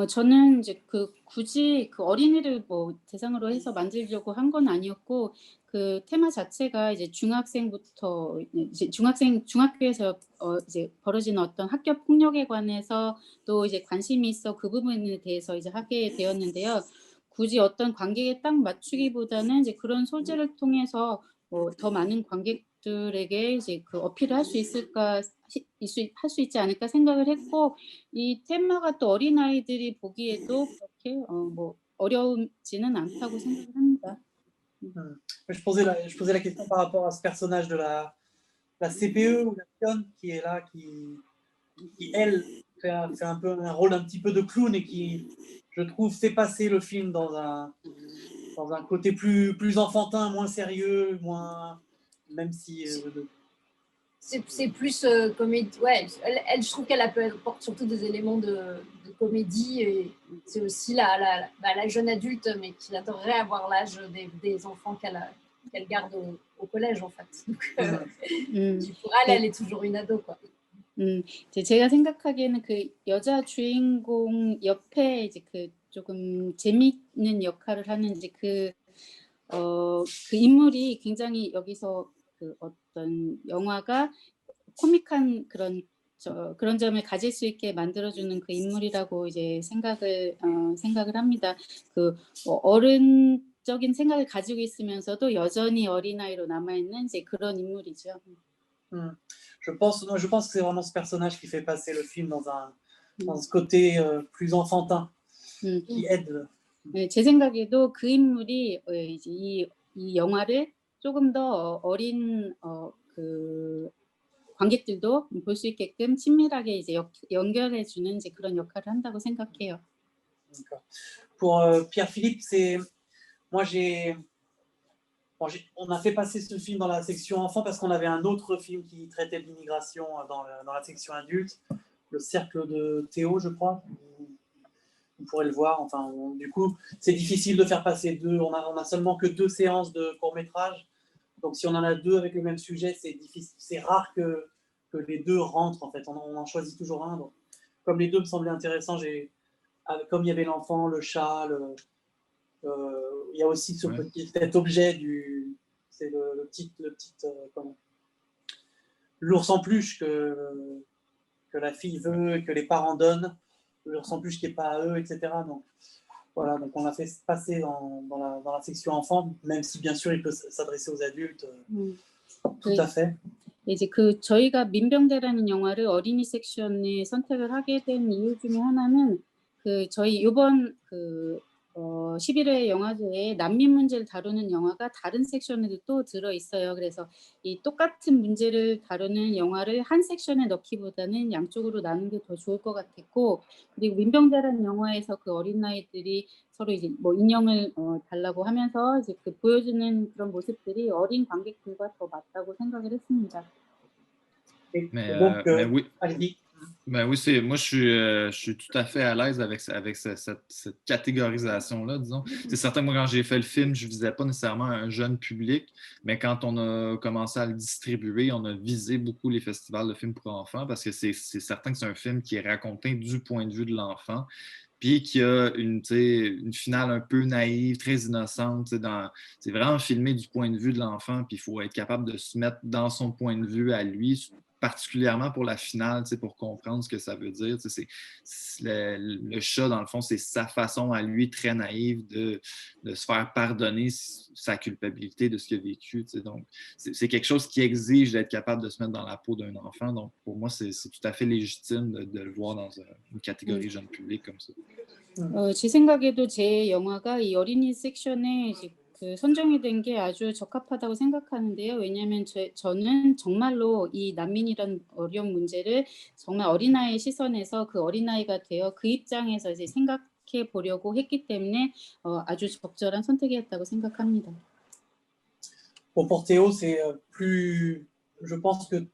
저는 이제 굳이 그 어린이를 뭐 대상으로 해서 만들려고 한 건 아니었고 그 테마 자체가 이제 중학생부터 이제 중학교에서 이제 벌어지는 어떤 학교 폭력에 관해서 또 이제 관심이 있어 그 부분에 대해서 이제 하게 되었는데요. 굳이 어떤 관객에 딱 맞추기보다는 이제 그런 소재를 통해서 더 많은 관객들에게 이제 그 어필을 할 수 있을까 할 수 있지 않을까 생각을 했고 이 테마가 또 어린 아이들이 보기에도 그렇게 뭐 어려움지는 않다고 생각을 합니다. Je posais la question par rapport à ce personnage de la CPE ou la pionne qui est là, qui elle fait un peu un rôle un petit peu de clown et qui, je trouve, fait passer le film dans un côté plus enfantin, moins sérieux, moins, même si c'est plus comédie. Ouais, elle, je trouve qu'elle apporte surtout des éléments de comédie. Et c'est aussi la jeune adulte, mais qui adorerait avoir l'âge des enfants qu'elle garde au collège, en fait. Donc, pour elle est toujours une ado, quoi. 제가 생각하기에는 그 여자 주인공 옆에 이제 그 조금 재미있는 역할을 하는 이제 그 인물이 굉장히 여기서 그 어떤 영화가 코믹한 그런 점을 가질 수 있게 만들어주는 그 인물이라고 이제 생각을 합니다. 그 어른적인 생각을 가지고 있으면서도 여전히 어린아이로 남아있는 이제 그런 인물이죠. Je pense que c'est vraiment ce personnage qui fait passer le film dans ce côté plus enfantin, qui aide. 네, 제 생각에도 그 인물이 이제 이 영화를 조금 더 어린 그 관객들도 볼 수 있게끔 친밀하게 이제 연결해주는 이제 그런 역할을 한다고 생각해요. Pour Pierre-Philippe, moi on a fait passer ce film dans la section enfant parce qu'on avait un autre film qui traitait de l'immigration dans la section adulte, Le Cercle de Théo, je crois. vous pourrez le voir. Enfin, du coup, c'est difficile de faire passer deux. On a seulement que 2 séances de court-métrage. Donc, si on en a 2 avec le même sujet, c'est difficile. C'est rare que les 2 rentrent, en fait. On en choisit toujours un. Donc, comme les 2 me semblaient intéressants, comme il y avait l'enfant, le chat, il y a aussi cet objet c'est le petit l'ours en peluche que la fille veut et que les parents donnent, l'ours en peluche qui n'est pas à eux, etc. Donc, voilà, donc on l'a fait passer dans la section enfant, même si bien sûr il peut s'adresser aux adultes. Tout à fait. 이제 저희가 민병대라는 영화를 어린이 섹션에 선택을 하게 된 이유 중에 하나는 저희 이번 11회 영화제에 난민 문제를 다루는 영화가 다른 섹션에도 또 들어 있어요. 그래서 이 똑같은 문제를 다루는 영화를 한 섹션에 넣기보다는 양쪽으로 나누는 게 더 좋을 것 같았고, 그리고 민병대라는 영화에서 그 어린 아이들이 서로 이제 뭐 인형을 달라고 하면서 이제 보여주는 그런 모습들이 어린 관객들과 더 맞다고 생각을 했습니다. Mais oui. Allez-y. Ben oui, moi je suis tout à fait à l'aise avec cette catégorisation-là, disons. C'est certain que moi, quand j'ai fait le film, je ne visais pas nécessairement un jeune public, mais quand on a commencé à le distribuer, on a visé beaucoup les festivals de films pour enfants parce que c'est certain que c'est un film qui est raconté du point de vue de l'enfant, puis qui a une finale un peu naïve, très innocente. C'est vraiment filmé du point de vue de l'enfant, puis il faut être capable de se mettre dans son point de vue à lui, particulièrement pour la finale, pour comprendre ce que ça veut dire. Le chat, dans le fond, c'est sa façon à lui, très naïve, de se faire pardonner sa culpabilité de ce qu'il a vécu. Donc, c'est quelque chose qui exige d'être capable de se mettre dans la peau d'un enfant. Donc, pour moi, c'est tout à fait légitime de le voir dans une catégorie jeune public comme ça. 제 생각에도 제 영화가 이 어린이 섹션에 선정이 된 게 아주 적합하다고 생각하는데요. 왜냐하면 저는 정말로 이 난민이라는 어려운 문제를 정말 어린아이의 시선에서 그 어린아이가 되어 그 입장에서 이제 생각해 보려고 했기 때문에 아주 적절한 선택이었다고 생각합니다. Bon, pour Théo, c'est plus. Je pense que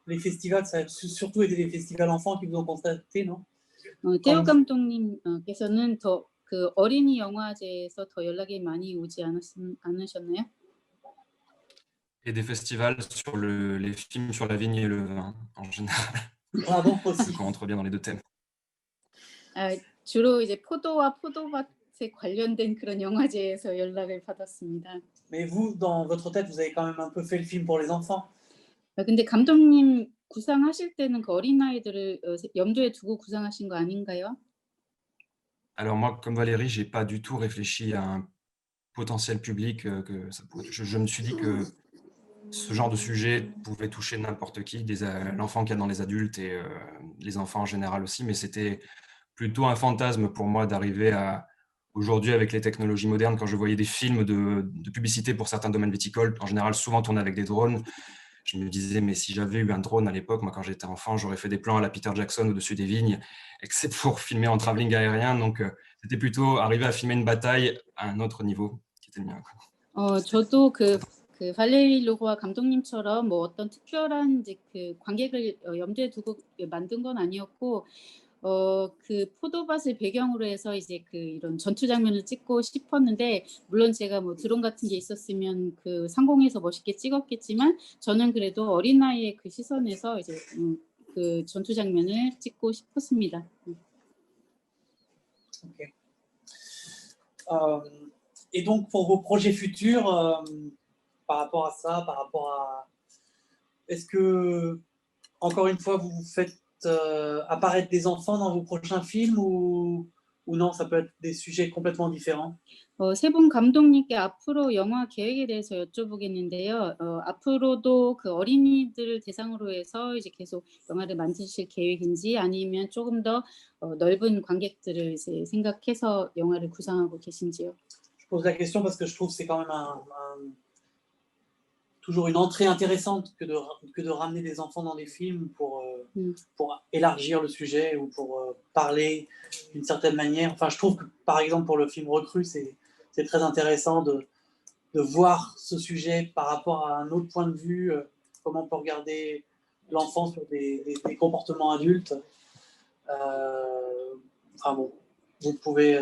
les festivals, ça a surtout été des festivals enfants qui vous ont constaté, non? 태호 감독님께서는 더 어린이 영화제에서 더 연락이 많이 오지 않으셨나요? Et des festivals sur les films sur la vigne et le vin, en général. Bravo aussi. On rentre bien dans les 2 thèmes. 주로 이제 포도와 포도밭에 관련된 그런 영화제에서 연락을 받았습니다. Mais vous, dans votre tête, vous avez quand même un peu fait le film pour les enfants. 근데 감독님 구상하실 때는 그 어린아이들을 염두에 두고 구상하신 거 아닌가요? Alors moi, comme Valérie, j'ai pas du tout réfléchi à un potentiel public je me suis dit que ce genre de sujet pouvait toucher n'importe qui, l'enfant qu'il y a dans les adultes et les enfants en général aussi, mais c'était plutôt un fantasme pour moi d'arriver à, aujourd'hui avec les technologies modernes, quand je voyais des films de publicité pour certains domaines viticoles, en général souvent tournés avec des drones, je me disais, mais si j'avais eu un drone à l'époque, moi quand j'étais enfant, j'aurais fait des plans à la Peter Jackson au-dessus des vignes, et que c'est pour filmer en travelling aérien, donc c'était plutôt arriver à filmer une bataille à un autre niveau qui était le mien. 저도 그 발레리 로고와 감독님처럼 뭐 어떤 특별한 이제 그 관객을 염두에 두고 만든 건 아니었고, 그 포도밭을 배경으로 해서 이제 이런 전투 장면을 찍고 싶었는데, 물론 제가 뭐 드론 같은 게 있었으면 그 상공에서 멋있게 찍었겠지만, 저는 그래도 어린아이의 그 시선에서 이제 그 전투 장면을 찍고 싶었습니다. Okay. Et donc, pour vos projets futurs, par rapport à ça, par rapport à... Est-ce que, encore une fois, vous faites apparaître des enfants dans vos prochains films ou non, ça peut être des sujets complètement différents? 세 분 감독님께 앞으로 영화 계획에 대해서 여쭤보겠는데요. 앞으로도 그 어린이들을 대상으로 해서 이제 계속 영화를 만드실 계획인지, 아니면 조금 더 넓은 관객들을 이제 생각해서 영화를 구상하고 계신지요? Je pose la question parce que je trouve que c'est quand même toujours une entrée intéressante que de ramener des enfants dans des films pour élargir le sujet ou pour parler d'une certaine manière. Enfin, je trouve que, par exemple, pour le film Recrue, c'est très intéressant de voir ce sujet par rapport à un autre point de vue, comment on peut regarder l'enfant sur des comportements adultes. Enfin bon, Vous pouvez.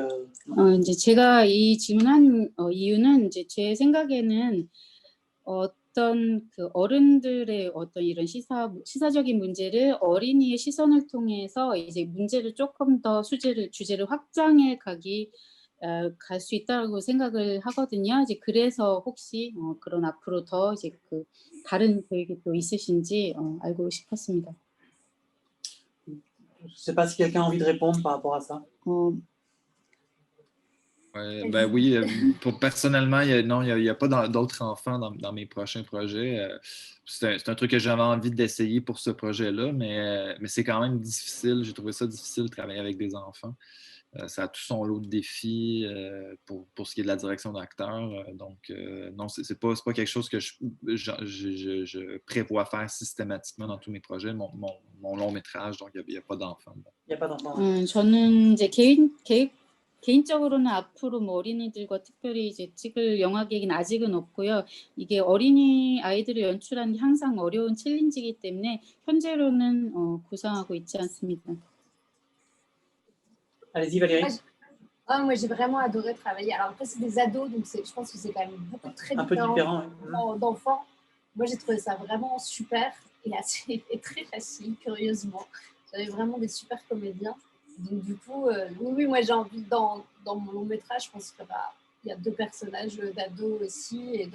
이제 제가 이 질문한 이유는 이제 제 생각에는 어떤 그 어른들의 어떤 이런 시사적인 문제를 어린이의 시선을 통해서 이제 문제를 조금 더 주제를 확장해 갈 수 있다고 생각을 하거든요. 이제 그래서 혹시 그런 앞으로 더 이제 그 다른 계획이 또 있으신지 알고 싶었습니다. Je ne sais pas si quelqu'un a envie de répondre par rapport à ça. Ben oui, personnellement, il n'y a pas d'autres enfants dans mes prochains projets. C'est un truc que j'avais envie d'essayer pour ce projet-là, mais c'est quand même difficile. J'ai trouvé ça difficile de travailler avec des enfants. Ça a tout son lot de défis pour ce qui est de la direction d'acteur. Donc, non, c'est pas quelque chose que je prévois faire systématiquement dans tous mes projets. Mon long métrage, donc il n'y a pas d'enfants. Il n'y a pas d'enfants. 저는 이제 개인적으로는 앞으로 뭐 어린이들과 특별히 이제 찍을 영화 계획은 아직은 없고요. 이게 어린이 아이들을 연출하는 게 항상 어려운 챌린지이기 때문에 현재로는 구상하고 있지 않습니다. Allez-y Valérie. Moi j'ai vraiment adoré travailler. Alors après c'est des ados, donc je pense que c'est quand même beaucoup très différent d'enfants. Moi j'ai trouvé ça vraiment super et assez très facile, curieusement. J'avais vraiment des super comédiens. Donc du coup, oui, moi j'ai envie dans mon long métrage, je pense qu'il y a 2 personnages d'ados aussi, et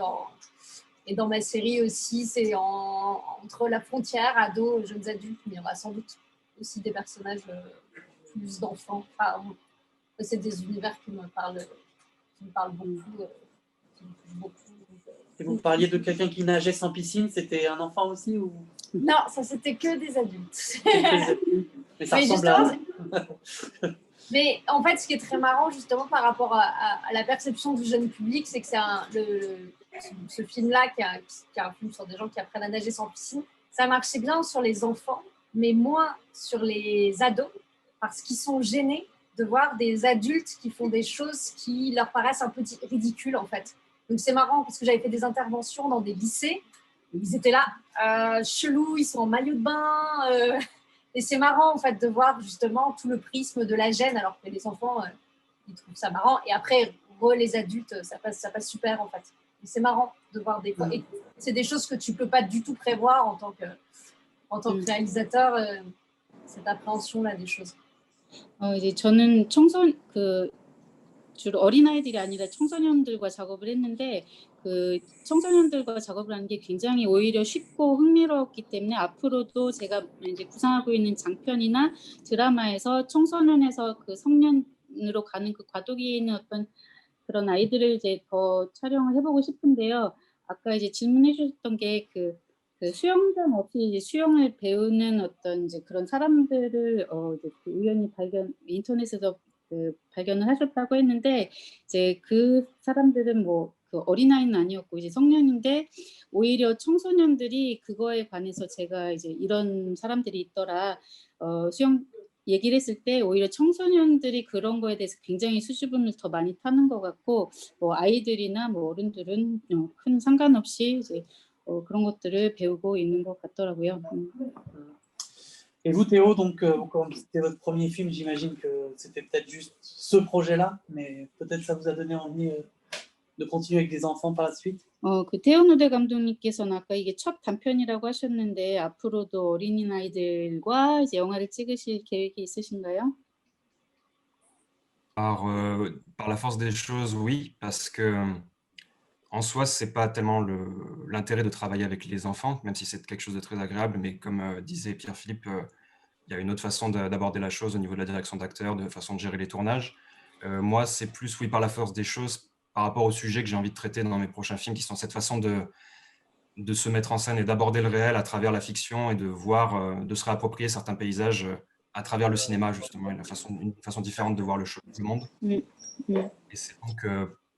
dans ma série aussi, c'est entre la frontière ados, jeunes adultes, mais il y aura sans doute aussi des personnages plus d'enfants. Enfin, c'est des univers qui me parlent beaucoup, qui me touchent beaucoup. Et vous parliez de quelqu'un qui nageait sans piscine, c'était un enfant aussi ou... Non, ça c'était que des adultes. Mais ça ressemble à... Mais en fait, ce qui est très marrant justement par rapport à la perception du jeune public, c'est que ce film-là, qui est un film sur des gens qui apprennent à nager sans piscine, ça marchait bien sur les enfants, mais moins sur les ados, parce qu'ils sont gênés de voir des adultes qui font des choses qui leur paraissent un peu ridicules en fait. Donc c'est marrant parce que j'avais fait des interventions dans des lycées, ils étaient là, chelous, ils sont en maillot de bain, et c'est marrant en fait de voir justement tout le prisme de la gêne, alors que les enfants ils trouvent ça marrant, et après les adultes ça passe super en fait. Et c'est marrant de voir des fois, et c'est des choses que tu peux pas du tout prévoir en tant que réalisateur, cette appréhension là des choses. 이제 저는 주로 어린아이들이 아니라 청소년들과 작업을 했는데 그 청소년들과 작업을 하는 게 굉장히 오히려 쉽고 흥미로웠기 때문에 앞으로도 제가 이제 구상하고 있는 장편이나 드라마에서 청소년에서 그 성년으로 가는 그 과도기에 있는 어떤 그런 아이들을 이제 더 촬영을 해보고 싶은데요. 아까 이제 질문해 주셨던 게 그 수영장 없이 이제 수영을 배우는 어떤 이제 그런 사람들을 이제 우연히 인터넷에서 발견을 하셨다고 했는데 이제 그 사람들은 뭐 그 어린아이는 아니었고 이제 성년인데 오히려 청소년들이 그거에 관해서 제가 이제 이런 사람들이 있더라 수영 얘기를 했을 때 오히려 청소년들이 그런 거에 대해서 굉장히 수줍음을 더 많이 타는 것 같고 뭐 아이들이나 뭐 어른들은 큰 상관없이 이제 그런 것들을 배우고 있는 것 같더라고요. Et vous, Théo, donc, comme c'était votre premier film, j'imagine que c'était peut-être juste ce projet-là, mais peut-être ça vous a donné envie de continuer avec des enfants par la suite. 그 태연우대 감독님께서는 아까 이게 첫 단편이라고 하셨는데 앞으로도 어린이날들과 이제 영화를 찍으실 계획이 있으신가요? Par la force des choses, oui, parce que en soi, c'est pas tellement l'intérêt de travailler avec les enfants, même si c'est quelque chose de très agréable, mais comme disait Pierre-Philippe, il y a une autre façon d'aborder la chose au niveau de la direction d'acteur, de façon de gérer les tournages. Moi, c'est plus, oui, par la force des choses, par rapport au sujet que j'ai envie de traiter dans mes prochains films, qui sont cette façon de se mettre en scène et d'aborder le réel à travers la fiction et de voir, de se réapproprier certains paysages à travers le cinéma, justement, une façon différente de voir le monde. Et c'est donc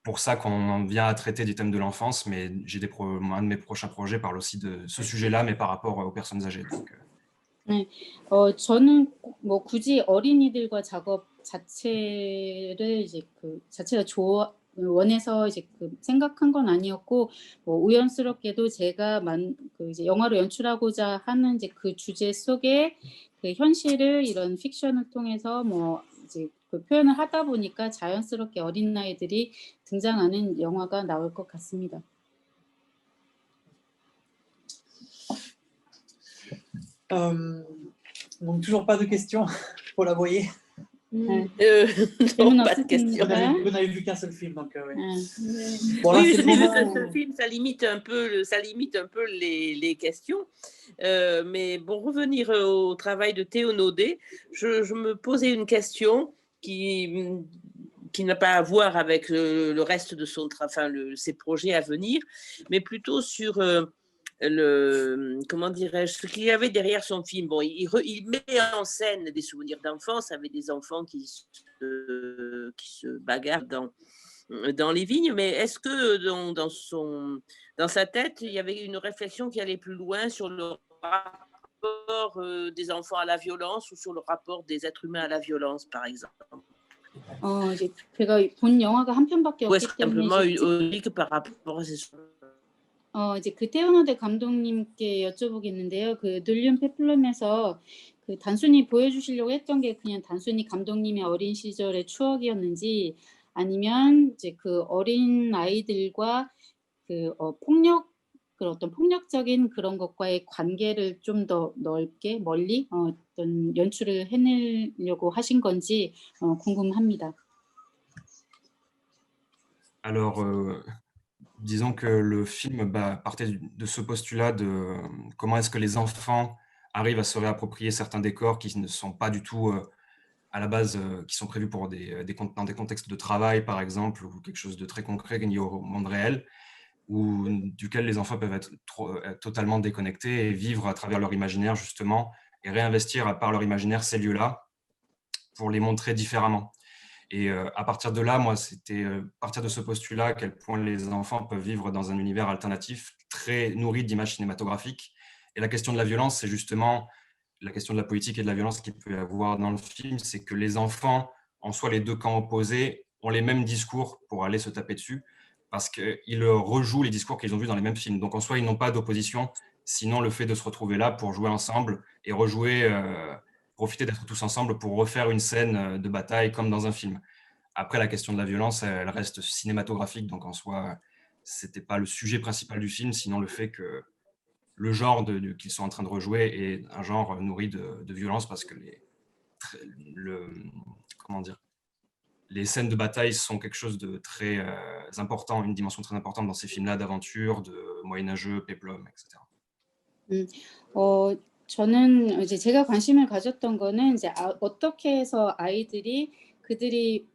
pour ça qu'on vient à traiter du thème de l'enfance, mais un de mes prochains projets parle aussi de ce sujet-là, mais par rapport aux personnes âgées. Donc, 네, 저는 뭐 굳이 어린이들과 작업 자체를 이제 그 자체가 원해서 이제 그 생각한 건 아니었고 뭐 우연스럽게도 제가 그 이제 영화로 연출하고자 하는 이제 그 주제 속에 그 현실을 이런 픽션을 통해서 뭐 이제 그 표현을 하다 보니까 자연스럽게 어린 아이들이 등장하는 영화가 나올 것 같습니다. Donc toujours pas de questions pour la voyer. Non, 질문 pas de question. 없으십니까? Vous n'avez vu qu'un seul film, donc ouais. Bon, oui, je n'ai vu moment que ce film, ça limite un peu les questions. Mais bon, revenir au travail de Théo Naudet, je me posais une question qui n'a pas à voir avec le reste de ses projets à venir, mais plutôt sur comment dirais-je, ce qu'il y avait derrière son film. Bon, il met en scène des souvenirs d'enfance avec des enfants qui se bagarrent dans les vignes, mais est-ce que dans sa tête, il y avait une réflexion qui allait plus loin sur le rapport des enfants à la violence ou sur le rapport des êtres humains à la violence, par exemple? 이제 제가 본 영화가 한 편밖에 Ou 없기 est-ce 때문에 simplement unique par rapport à ces 이제 그 테오 노데 감독님께 여쭤보겠는데요. 그 돌리온 페플럼에서 그 단순히 보여주시려고 했던 게 그냥 단순히 감독님의 어린 시절의 추억이었는지, 아니면 이제 그 어린 아이들과 그 그런 어떤 폭력적인 그런 것과의 관계를 좀 더 넓게 멀리 어떤 연출을 해내려고 하신 건지 궁금합니다. Alors, disons que le film partait de ce postulat de comment est-ce que les enfants arrivent à se réapproprier certains décors qui ne sont pas du tout à la base, qui sont prévus pour dans des contextes de travail, par exemple, ou quelque chose de très concret lié au monde réel, ou duquel les enfants peuvent être totalement déconnectés et vivre à travers leur imaginaire, justement, et réinvestir par leur imaginaire ces lieux-là pour les montrer différemment. Et à partir de là, moi, c'était partir de ce postulat à quel point les enfants peuvent vivre dans un univers alternatif très nourri d'images cinématographiques. Et la question de la violence, c'est justement la question de la politique et de la violence qu'il peut y avoir dans le film, c'est que les enfants, en soi les deux camps opposés, ont les mêmes discours pour aller se taper dessus, parce qu'ils rejouent les discours qu'ils ont vus dans les mêmes films. Donc en soi, ils n'ont pas d'opposition, sinon le fait de se retrouver là pour jouer ensemble et rejouer... profiter d'être tous ensemble pour refaire une scène de bataille comme dans un film. Après, la question de la violence, elle reste cinématographique, donc en soi, c'était pas le sujet principal du film, sinon le fait que le genre qu'ils sont en train de rejouer est un genre nourri de violence, parce que les scènes de bataille sont quelque chose de très important, une dimension très importante dans ces films-là d'aventure, de moyenâgeux, péplum, etc. 저는 이제 제가 관심을 가졌던 거는 이제 어떻게 해서 아이들이 그들이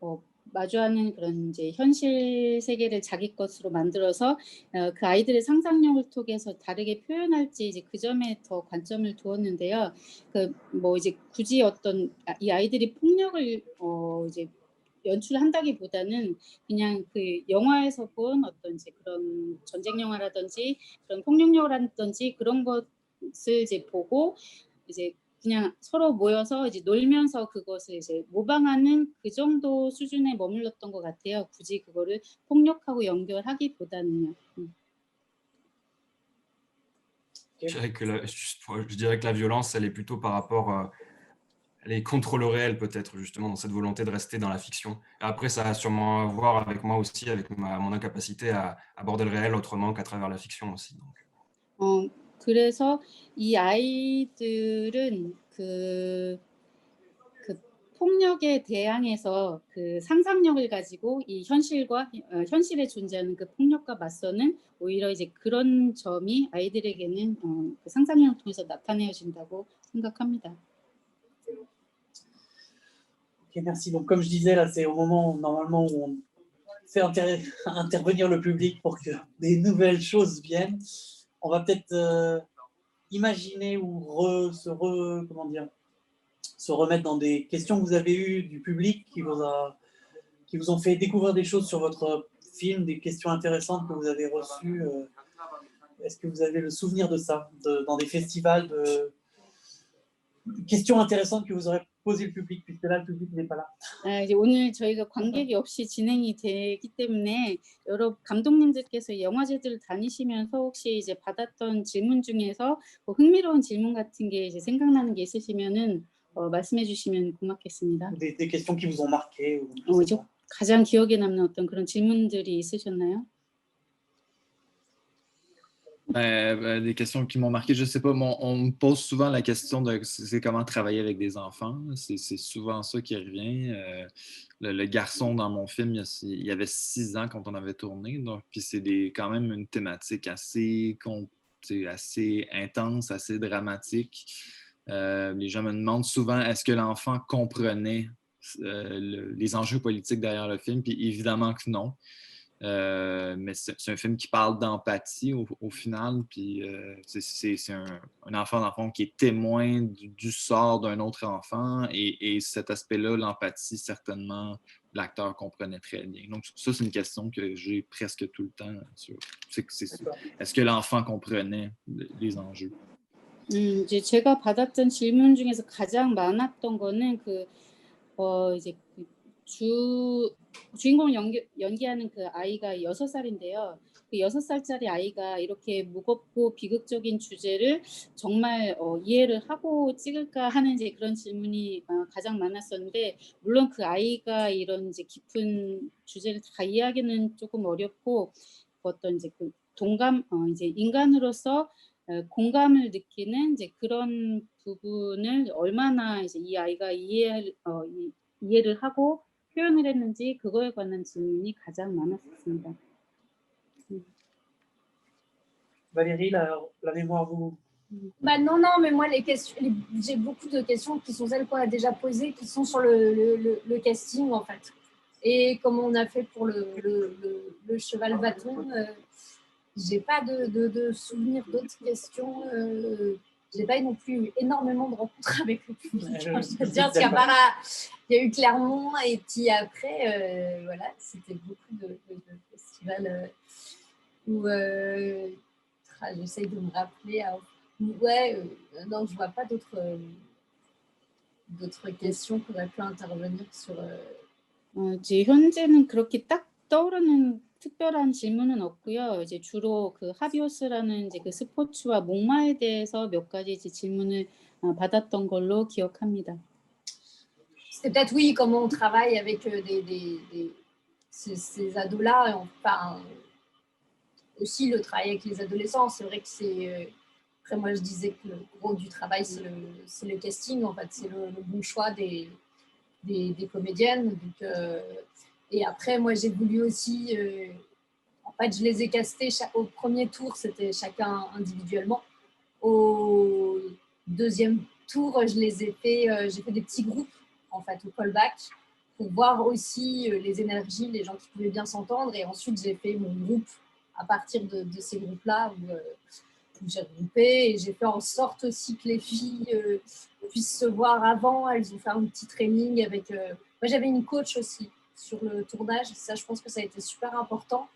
마주하는 그런 이제 현실 세계를 자기 것으로 만들어서 그 아이들의 상상력을 통해서 다르게 표현할지, 이제 그 점에 더 관점을 두었는데요. 그 뭐 이제 굳이 어떤 이 아이들이 폭력을 이제 연출한다기보다는 그냥 그 영화에서 본 어떤 이제 그런 전쟁 영화라든지 그런 폭력 영화라든지 그런 것을 이제 보고 이제 그냥 서로 모여서 이제 놀면서 그것을 이제 모방하는 그 정도 수준에 머물렀던 것 같아요. 굳이 그거를 폭력하고 연결하기보다는요. Je dirais que la violence, elle est plutôt par rapport, elle est contre le réel peut-être, justement, dans cette volonté de rester dans la fiction. Après, ça a sûrement à voir avec moi aussi, avec mon incapacité à aborder le réel autrement qu'à travers la fiction aussi. Donc. 그래서 이 아이들은 그 폭력에 대항해서 그 상상력을 가지고 이 현실과 현실에 존재하는 그 폭력과 맞서는 오히려 이제 그런 점이 아이들에게는 그 상상력을 통해서 나타내어진다고 생각합니다. Ok, merci. Donc, comme je disais, là, c'est au moment où, normalement où on fait intervenir le public pour que des nouvelles choses viennent. On va peut-être imaginer ou se remettre dans des questions que vous avez eues du public qui vous ont fait découvrir des choses sur votre film, des questions intéressantes que vous avez reçues. Est-ce que vous avez le souvenir de ça, dans des festivals, de questions intéressantes que vous aurez posées le public, puisque là, le public n'est pas là. 이제 오늘 저희가 관객이 없이 진행이 되기 때문에 여러 감독님들께서 영화제들을 다니시면서 혹시 이제 받았던 질문 중에서 뭐 흥미로운 질문 같은 게 이제 생각나는 게 있으시면은 말씀해 주시면 고맙겠습니다. Des questions qui vous ont marqué 이제 가장 기억에 남는 어떤 그런 질문들이 있으셨나요? Des questions qui m'ont marqué, je sais pas, on me pose souvent la question de c'est comment travailler avec des enfants. C'est souvent ça qui revient. Le garçon dans mon film, il y avait 6 ans quand on avait tourné, donc puis c'est quand même une thématique assez intense, assez dramatique. Les gens me demandent souvent est-ce que l'enfant comprenait les enjeux politiques derrière le film, puis évidemment que non. Mais c'est un film qui parle d'empathie au final, puis c'est un enfant dans le fond qui est témoin du sort d'un autre enfant, et cet aspect-là, l'empathie, certainement, l'acteur comprenait très bien. Donc ça, c'est une question que j'ai presque tout le temps sur. Est-ce que l'enfant comprenait les enjeux? 이제 제가 받았던 질문 중에서 가장 많았던 거는 이제 주인공을 연기하는 그 아이가 6살인데요. 그 6살짜리 아이가 이렇게 무겁고 비극적인 주제를 정말 이해를 하고 찍을까 하는 이제 그런 질문이 가장 많았었는데, 물론 그 아이가 이런 이제 깊은 주제를 다 이해하기는 조금 어렵고, 어떤 이제 그 이제 인간으로서 공감을 느끼는 이제 그런 부분을 얼마나 이제 이 아이가 이해를 하고 표현을 했는지, 그거에 관한 질문이 가장 많았습니다. Valérie, la mémoire vous... Non, mais moi, j'ai beaucoup de questions qui sont celles qu'on a déjà posées, qui sont sur le casting, en fait. Et comme on a fait pour le cheval bâton, j'ai pas de souvenirs d'autres questions. J'ai pas non plus énormément de rencontres avec le public. Je veux dire, il y a eu Clermont, et puis après, voilà, c'était beaucoup de festivals où j'essaye de me rappeler. Non, je vois pas d'autres questions qui auraient pu intervenir sur. 이제 현재는 그렇게 딱 떠오르는 특별한 질문은 없고요. 이제 주로 그 하비오스라는 이제 그 스포츠와 목마에 대해서 몇 가지 이제 질문을 받았던 걸로 기억합니다. C'est peut-être oui, comment on travaille avec ces ados-là, enfin aussi le travail avec les adolescents. C'est vrai que c'est après moi je disais que le gros du travail c'est le casting, en fait, c'est le bon choix des comédiennes. Donc, et après, moi, j'ai voulu aussi... en fait, je les ai castés au premier tour, c'était chacun individuellement. Au deuxième tour, j'ai fait des petits groupes, en fait, au callback, pour voir aussi les énergies, les gens qui pouvaient bien s'entendre. Et ensuite, j'ai fait mon groupe à partir de ces groupes-là où j'ai regroupé. Et j'ai fait en sorte aussi que les filles puissent se voir avant. Elles ont fait un petit training avec... moi, j'avais une coach aussi sur le tournage. Ça, je pense que ça a été super important.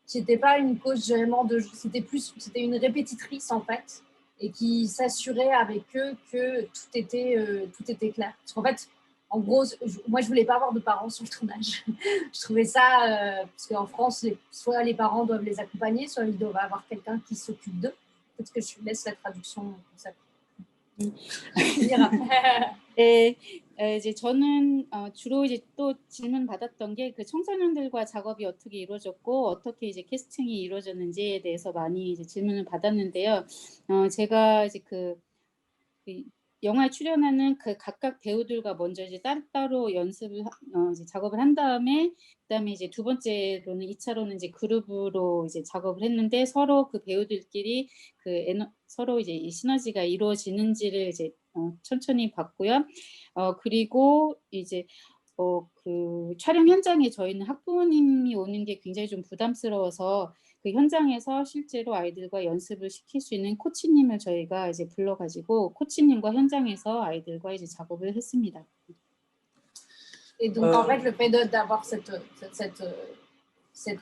Qui n'était pas une coach vraiment c'était une répétitrice, en fait, et qui s'assurait avec eux que tout était clair. Parce qu'en fait, en gros, moi, je voulais pas avoir de parents sur le tournage. Je trouvais ça, parce qu'en France, soit les parents doivent les accompagner, soit ils doivent avoir quelqu'un qui s'occupe d'eux. Peut-être que je laisse la traduction comme ça. 이제 저는 주로 이제 또 질문 받았던 게 그 청소년들과 작업이 어떻게 이루어졌고 어떻게 이제 캐스팅이 이루어졌는지에 대해서 많이 이제 질문을 받았는데요. 제가 이제 그 영화에 출연하는 그 각각 배우들과 먼저 이제 따로 연습을 이제 작업을 한 다음에, 그다음에 이제 두 번째로는 2차로는 이제 그룹으로 이제 작업을 했는데, 서로 그 배우들끼리 서로 이제 이 시너지가 이루어지는지를 이제 천천히 봤고요. 그리고 이제 그 촬영 현장에 저희는 학부모님이 오는 게 굉장히 좀 부담스러워서 그 현장에서 실제로 아이들과 연습을 시킬 수 있는 코치님을 저희가 이제 불러가지고 코치님과 현장에서 아이들과 이제 작업을 했습니다. Et donc en fait, le fait d'avoir cette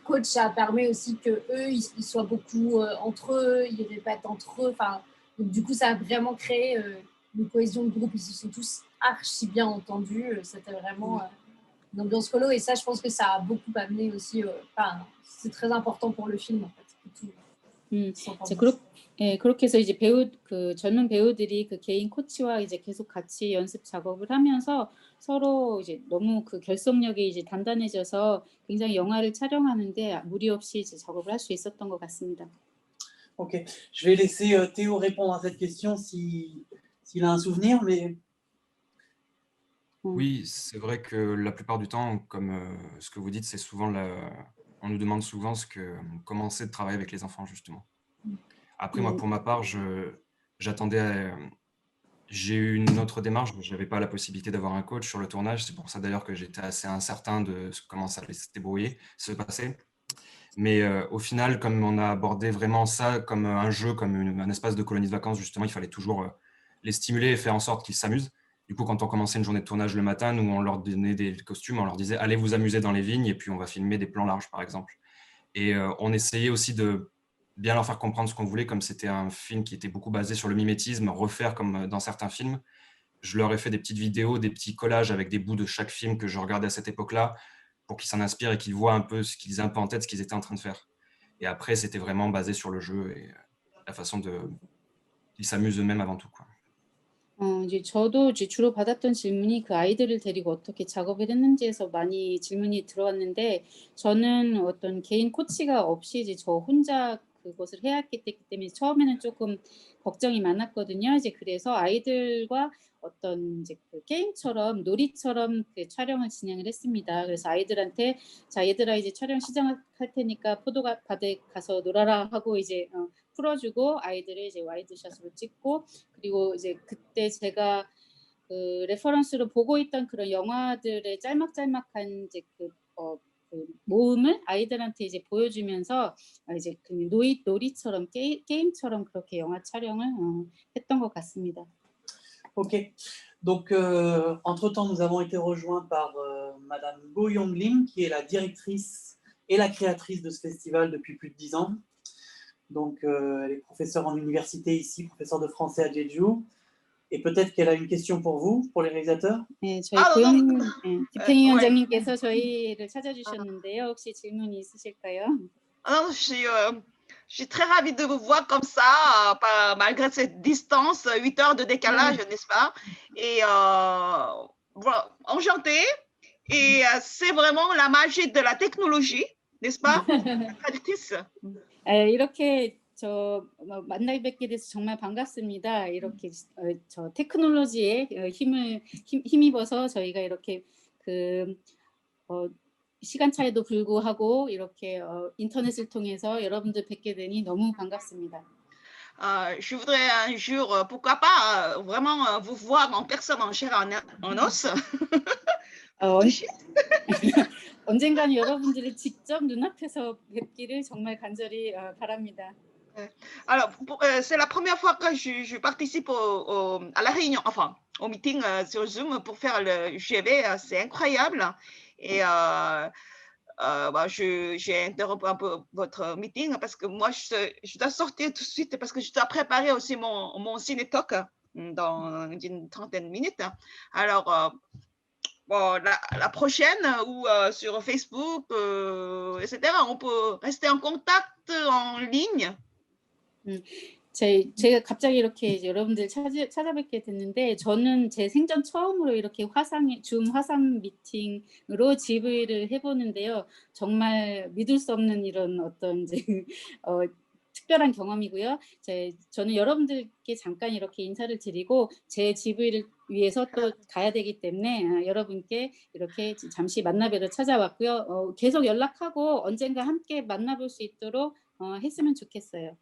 coach, ça permet aussi que eux ils soient beaucoup entre eux, ils répètent entre eux. Enfin, donc du coup, ça a vraiment créé une cohésion de groupe. Ils se sont tous archi bien entendus. C'était vraiment une ambiance colo, et ça, je pense que ça a beaucoup amené aussi. C'est très important pour le film, en fait. 그렇게 해서 이제 그 젊은 배우들이 그 개인 코치와 이제 계속 같이 연습 작업을 하면서 서로 이제 너무 그 결속력이 이제 단단해져서 굉장히 영화를 촬영하는데 무리 없이 이제 작업을 할 수 있었던 것 같습니다. Ok, je vais laisser Théo répondre à cette question s'il a un souvenir, mais... Oui, c'est vrai que la plupart du temps, comme ce que vous dites, c'est souvent on nous demande souvent comment c'est de travailler avec les enfants, justement. Après, moi, pour ma part, j'attendais... J'ai eu une autre démarche, je n'avais pas la possibilité d'avoir un coach sur le tournage, c'est pour ça d'ailleurs que j'étais assez incertain de comment ça allait se passer. Mais au final, comme on a abordé vraiment ça comme un jeu, comme un espace de colonie de vacances, justement, il fallait toujours les stimuler et faire en sorte qu'ils s'amusent. Du coup, quand on commençait une journée de tournage le matin, nous, on leur donnait des costumes, on leur disait « Allez vous amuser dans les vignes » et puis on va filmer des plans larges, par exemple. Et on essayait aussi de bien leur faire comprendre ce qu'on voulait, comme c'était un film qui était beaucoup basé sur le mimétisme, refaire comme dans certains films. Je leur ai fait des petites vidéos, des petits collages avec des bouts de chaque film que je regardais à cette époque-là, pour qu'ils s'en inspirent et qu'ils voient un peu ce qu'ils aient un peu en tête, ce qu'ils étaient en train de faire. Et après, c'était vraiment basé sur le jeu et la façon qu'ils s'amusent eux-mêmes avant tout, quoi. 이제 저도 이제 주로 받았던 질문이 그 아이들을 데리고 어떻게 작업을 했는지에서 많이 질문이 들어왔는데 저는 어떤 개인 코치가 없이 이제 저 혼자 그것을 해야 했기 때문에 처음에는 조금 걱정이 많았거든요. 이제 그래서 아이들과 어떤 이제 그 게임처럼 놀이처럼 그 촬영을 진행을 했습니다. 그래서 아이들한테 자 얘들아 이제 촬영 시작할 테니까 포도밭에 가서 놀아라 하고 이제 풀어주고 아이들을 이제 와이드샷으로 찍고 그리고 이제 그때 제가 그 레퍼런스로 보고 있던 그런 영화들의 짤막짤막한 이제 그 모음을 아이들한테 이제 보여주면서 이제 그 놀이처럼 게임처럼 그렇게 영화 촬영을 했던 것 같습니다. Ok, donc entre-temps, nous avons été rejoints par Madame Go Young Lim, qui est la directrice et la créatrice de ce festival depuis plus de 10 ans. Donc, elle est professeure en université ici, professeure de français à Jeju. Et peut-être qu'elle a une question pour vous, pour les réalisateurs. 네, 저희 디페니 원장님께서 저희를 찾아주셨는데요. 혹시 질문이 있으실까요? Non, je suis très ravie de vous voir comme ça, malgré cette distance, 8 heures de décalage, n'est-ce pas? Et voilà, enchantée. Et c'est vraiment la magie de la technologie, n'est-ce pas? Traductrice. 이렇게 저 만나 뵙게 돼서 정말 반갑습니다. 이렇게 저 테크놀로지에 힘입어서 저희가 이렇게 그 시간 차이도 불구하고 이렇게 인터넷을 통해서 여러분들 뵙게 되니 너무 반갑습니다. Je voudrais un jour, pourquoi pas, vraiment vous voir en personne, en chair, en os. 언젠가는 여러분들을 직접 눈앞에서 뵙기를 정말 간절히 바랍니다. Alors, c'est la première fois que je participe à la réunion, enfin, au meeting sur Zoom pour faire le GV. C'est incroyable. Et j'ai interrompu un peu votre meeting parce que moi, je dois sortir tout de suite parce que je dois préparer aussi mon ciné-talk dans une trentaine de minutes. Alors, bon, la prochaine ou sur Facebook, etc., on peut rester en contact en ligne. 제가 갑자기 이렇게 여러분들 찾아뵙게 됐는데 저는 제 생전 처음으로 이렇게 줌 화상 미팅으로 GV를 해보는데요. 정말 믿을 수 없는 이런 어떤 이제 특별한 경험이고요. 저는 여러분들께 잠깐 이렇게 인사를 드리고 제 GV를 위해서 또 가야 되기 때문에 여러분께 이렇게 잠시 만나뵈러 찾아왔고요. 계속 연락하고 언젠가 함께 만나볼 수 있도록 했으면 좋겠어요.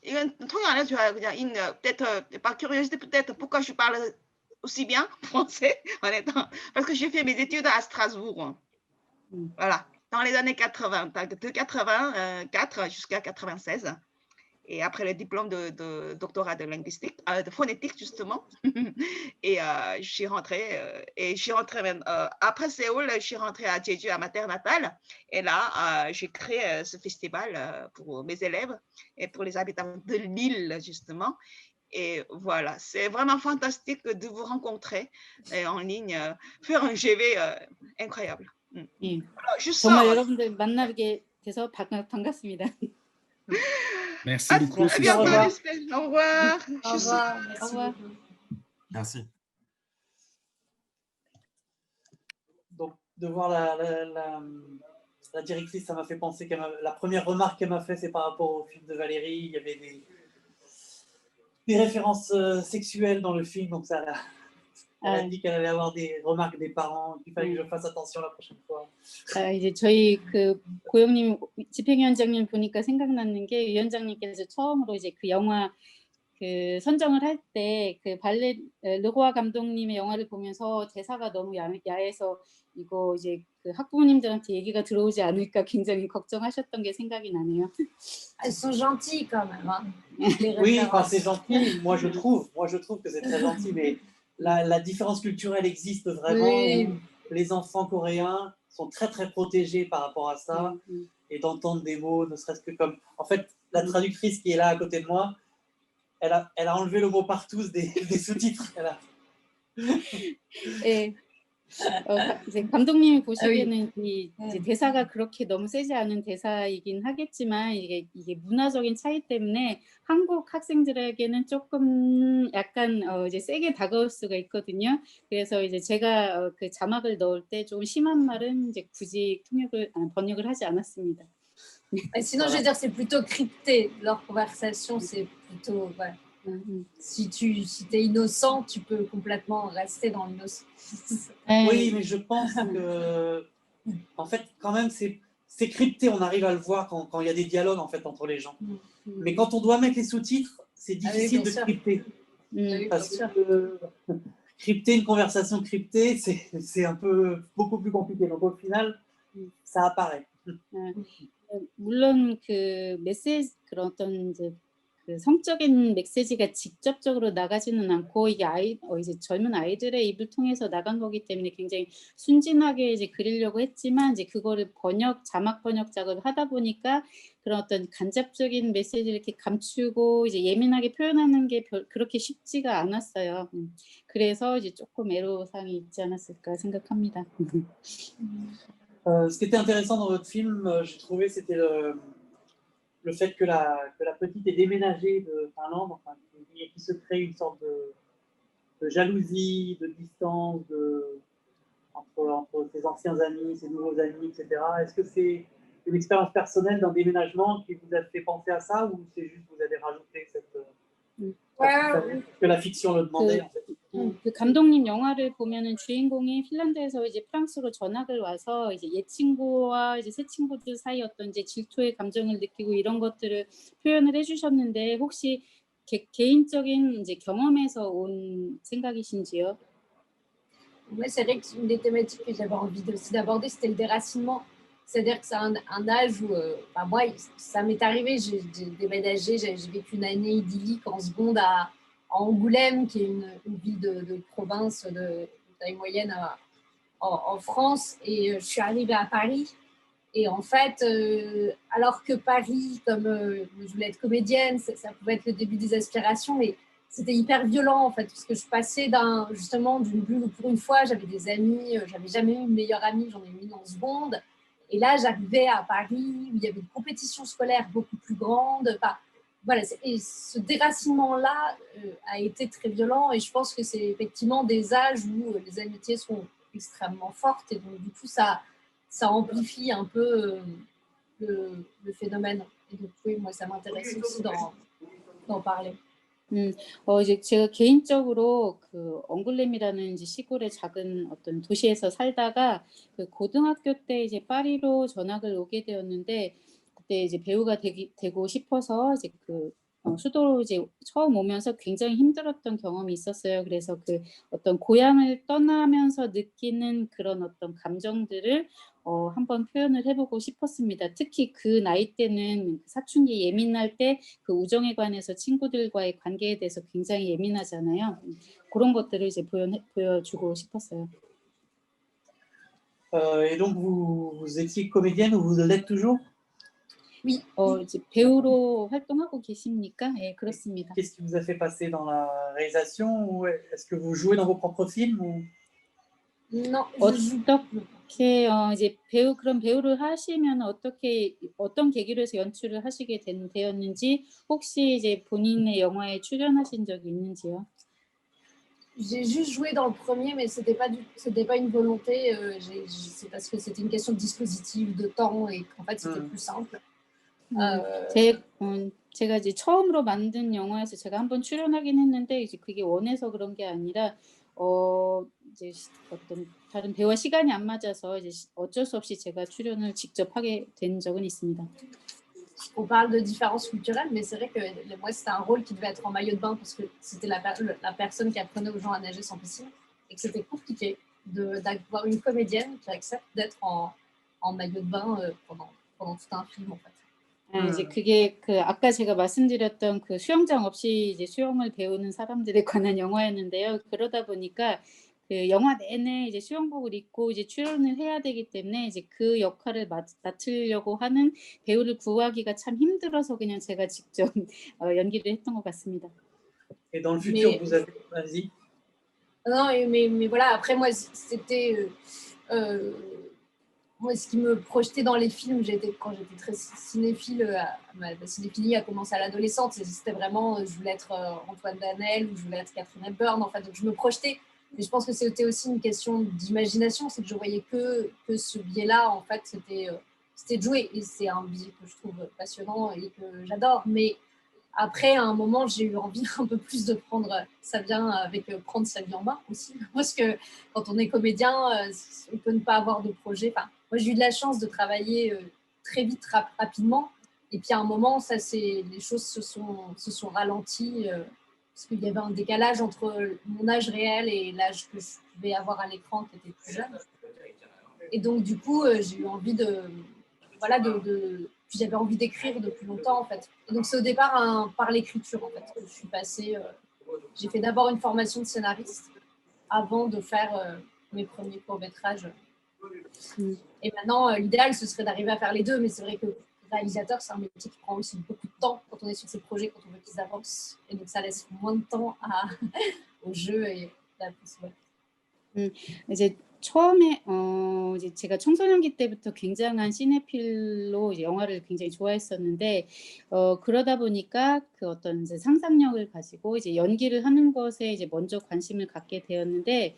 이건 통역 안 해도 좋아요. 그냥 peut-être par curiosité peut-être pourquoi je parle aussi bien français en étant parce que j'ai fait mes études à Strasbourg. Voilà, dans les années 80, de 84 jusqu'à 96. Et après le diplôme de doctorat de linguistique, de phonétique justement. Et je suis rentrée, après Séoul, je suis rentrée à Jeju, à ma terre natale. Et là, j'ai créé ce festival pour mes élèves et pour les habitants de l'île justement. Et voilà, c'est vraiment fantastique de vous rencontrer en ligne, faire un GV incroyable. 정말 여러분들 만나게 돼서 반갑습니다. Merci beaucoup. À bientôt, j'espère. Au revoir. Au revoir. Au Merci revoir. beaucoup. Merci. Donc, de voir la directrice, ça m'a fait penser la première remarque qu'elle m'a fait, c'est par rapport au film de Valérie. Il y avait des références sexuelles dans le film, donc elle a dit qu'elle allait avoir des remarques des parents, qu'il fallait que je fasse attention la prochaine fois. 이제 저희 그 고영님 집행위원장님 보니까 생각나는 게 위원장님께서 처음으로 이제 그 영화 그 선정을 할 때 그 발레 르고아 감독님의 영화를 보면서 대사가 너무 야해서 이거 이제 그 학부모님들한테 얘기가 들어오지 않을까 굉장히 걱정하셨던 게 생각이 나네요. Elles sont gentilles quand même. Hein, oui, enfin, c'est gentil. Moi, je trouve que c'est très gentil, mais la différence culturelle existe vraiment. Oui. Les enfants coréens sont très très protégés par rapport à ça, et d'entendre des mots, ne serait-ce que comme. En fait, la traductrice qui est là à côté de moi, elle a enlevé le mot partous des sous-titres. 네. 이제 감독님이 보시기에는 이제 대사가 그렇게 너무 세지 않은 대사이긴 하겠지만 이게 문화적인 차이 때문에 한국 학생들에게는 조금 약간 이제 세게 다가올 수가 있거든요. 그래서 이제 제가 그 자막을 넣을 때 좀 심한 말은 이제 굳이 번역을 하지 않았습니다. Sinon, je veux dire, c'est plutôt crypté. Leur conversation, c'est plutôt. Voilà. Si t'es innocent, tu peux complètement rester dans l'innocence. Oui, mais je pense que, en fait, quand même, c'est crypté. On arrive à le voir quand il y a des dialogues en fait entre les gens. Mais quand on doit mettre les sous-titres, c'est difficile de crypter. Parce que crypter une conversation cryptée, c'est un peu beaucoup plus compliqué. Donc au final, ça apparaît. 물론 그 메시지 그런 어떤 이제 그 성적인 메시지가 직접적으로 나가지는 않고 이게 이제 젊은 아이들의 입을 통해서 나간 거기 때문에 굉장히 순진하게 이제 그리려고 했지만 이제 그거를 자막 번역 작업을 하다 보니까 그런 어떤 간접적인 메시지를 이렇게 감추고 이제 예민하게 표현하는 게 그렇게 쉽지가 않았어요. 그래서 이제 조금 애로사항이 있지 않았을까 생각합니다. Ce qui était intéressant dans votre film, j'ai trouvé, c'était le fait que la petite ait déménagé de Finlande, enfin, et qui se crée une sorte de jalousie, de distance entre ses anciens amis, ses nouveaux amis, etc. Est-ce que c'est une expérience personnelle d'un déménagement qui vous a fait penser à ça, ou c'est juste que vous avez rajouté que la fiction le demandait en fait? 그 감독님 영화를 보면은 주인공이 핀란드에서 이제 프랑스로 전학을 와서 이제 옛 친구와 이제 새 친구들 사이 어떤 이제 질투의 감정을 느끼고 이런 것들을 표현을 해주셨는데 혹시 개인적인 이제 경험에서 온 생각이신지요? Moi, c'est vrai qu'une des thématiques que j'avais envie aussi d'aborder, c'était le déracinement. C'est-à-dire que c'est un âge où, moi, ça m'est arrivé, j'ai déménagé, j'ai vécu une année idyllique en seconde à Angoulême, qui est une ville de province de taille moyenne en France, et je suis arrivée à Paris. Et en fait, alors que Paris, comme je voulais être comédienne, ça pouvait être le début des aspirations, mais c'était hyper violent en fait, parce que je passais justement d'une bulle où pour une fois j'avais des amis, j'avais jamais eu une meilleure amie, j'en ai eu une en seconde. Et là, j'arrivais à Paris où il y avait une compétition scolaire beaucoup plus grande. Enfin, voilà, et ce déracinement-là a été très violent, et je pense que c'est effectivement des âges où les amitiés sont extrêmement fortes, et donc du coup, ça amplifie un peu le phénomène. Et donc oui, moi, ça m'intéresse aussi d'en parler. 이제 제가 개인적으로 그 엉글렘이라는 이제 시골의 작은 어떤 도시에서 살다가 그 고등학교 때 이제 파리로 전학을 오게 되었는데 그때 이제 배우가 되고 싶어서 이제 그 수도로 이제 처음 오면서 굉장히 힘들었던 경험이 있었어요. 그래서 그 어떤 고향을 떠나면서 느끼는 그런 어떤 감정들을 한번 표현을 해보고 싶었습니다. 특히 그 나이 때는 사춘기 예민할 때 그 우정에 관해서 친구들과의 관계에 대해서 굉장히 예민하잖아요. 그런 것들을 이제 보여주고 싶었어요. Et donc vous étiez comédienne, ou vous l'êtes toujours? Oui. 이제 배우로 활동하고 계십니까? 예, 그렇습니다. Qu'est-ce qui vous a fait passer dans la réalisation, ou est-ce que vous jouez dans vos propres films ou... Non, 이렇게 이제 그런 배우를 하시면 어떤 계기로 해서 연출을 하시게 되었는지 혹시 이제 본인의 영화에 출연하신 적이 있는지요? J'ai juste joué dans le premier, mais c'était pas une volonté. C'est parce que c'était une question de dispositif, de temps, et qu'en fait c'était plus simple. 제가 이제 처음으로 만든 영화에서 제가 한번 출연하긴 했는데 이제 그게 원해서 그런 게 아니라 이제 어떤 다른 배우와 시간이 안 맞아서 이제 어쩔 수 없이 제가 출연을 직접 하게 된 적은 있습니다. On parle de différences culturelles, mais c'est vrai que moi, c'était un rôle qui devait être en maillot de bain parce que c'était la personne qui apprenait aux gens à nager sans piscine et que c'était compliqué d'avoir une comédienne qui accepte d'être en maillot de bain pendant tout un film, en fait. 이제 그게 아까 제가 말씀드렸던 그 수영장 없이 이제 수영을 배우는 사람들에 관한 영화였는데요. 그러다 보니까 그 영화 내내 이제 수영복을 입고 이제 출연을 해야 되기 때문에 이제 그 역할을 맡으려고 하는 배우를 구하기가 참 힘들어서 그냥 제가 직접 연기를 했던 것 같습니다. Et dans le futur, vous avez... Vas-y. Non, mais voilà, après moi, c'était... moi, ce qui me projetait dans les films, quand j'étais très cinéphile, ma cinéphilie a commencé à l'adolescence, et c'était vraiment, je voulais être Antoine Danel ou je voulais être Catherine Hepburn, en fait, donc je me projetais. Mais je pense que c'était aussi une question d'imagination, c'est que je voyais que ce biais-là, en fait, c'était de jouer. Et c'est un biais que je trouve passionnant et que j'adore. Mais après, à un moment, j'ai eu envie un peu plus de prendre, ça vient avec prendre sa vie en main aussi. Parce que quand on est comédien, on peut ne pas avoir de projet. Enfin, moi, j'ai eu de la chance de travailler très vite, rapidement. Et puis à un moment, les choses se sont ralenties. Parce qu'il y avait un décalage entre mon âge réel et l'âge que je pouvais avoir à l'écran qui était plus jeune. Et donc, du coup, j'ai eu envie puis j'avais envie d'écrire depuis longtemps, en fait. Et donc, c'est au départ par l'écriture, en fait, que je suis passée. J'ai fait d'abord une formation de scénariste avant de faire mes premiers courts-métrages. Et maintenant, l'idéal, ce serait d'arriver à faire les deux, mais c'est vrai que réalisateur, c'est un métier qui prend aussi beaucoup de temps quand on est sur ces projets, quand on veut qu'ils avancent. Et donc, ça laisse moins de temps au jeu et à la possibilité. 이제 처음에 이제 제가 청소년기 때부터 굉장한 시네필로 이제 영화를 굉장히 좋아했었는데 그러다 보니까 그 어떤 이제 상상력을 가지고 이제 연기를 하는 것에 이제 먼저 관심을 갖게 되었는데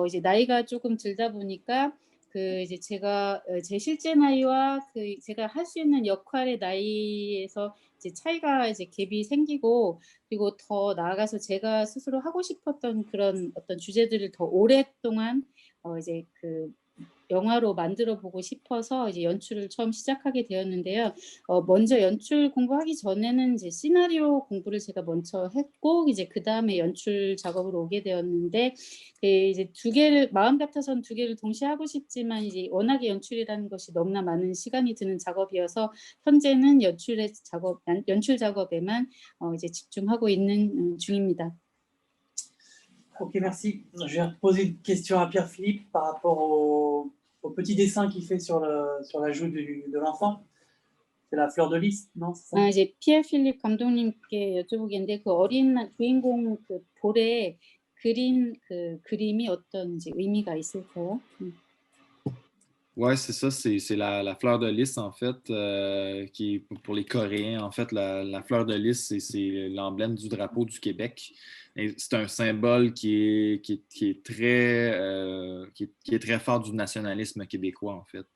이제 나이가 조금 들다 보니까 그 이제 제가 제 실제 나이와 그 제가 할 수 있는 역할의 나이에서 이제 차이가 이제 갭이 생기고 그리고 더 나아가서 제가 스스로 하고 싶었던 그런 어떤 주제들을 더 오랫동안 이제 그 영화로 만들어 보고 싶어서 이제 연출을 처음 시작하게 되었는데요. 먼저 연출 공부하기 전에는 이제 시나리오 공부를 제가 먼저 했고 이제 그다음에 연출 작업으로 오게 되었는데 이제 마음 같아서는 두 개를 동시에 하고 싶지만 이제 워낙에 연출이라는 것이 너무나 많은 시간이 드는 작업이어서 현재는 연출 작업에만 이제 집중하고 있는 중입니다. Ok, merci. Je vais poser une question à Pierre-Philippe par rapport au petit dessin qu'il fait sur la joue de l'enfant. C'est la fleur de lys, non? C'est ça? 이제 피에르 필립 감독님께 여쭤보겠는데 그 어린 주인공 그 볼에 그린 그 그림이 어떤 이제 의미가 있을까요? Ouais, c'est ça, c'est la fleur de lys, en fait, qui est pour les Coréens, en fait, la fleur de lys, c'est l'emblème du drapeau du Québec. C'est un symbole qui est très fort du nationalisme québécois, en fait.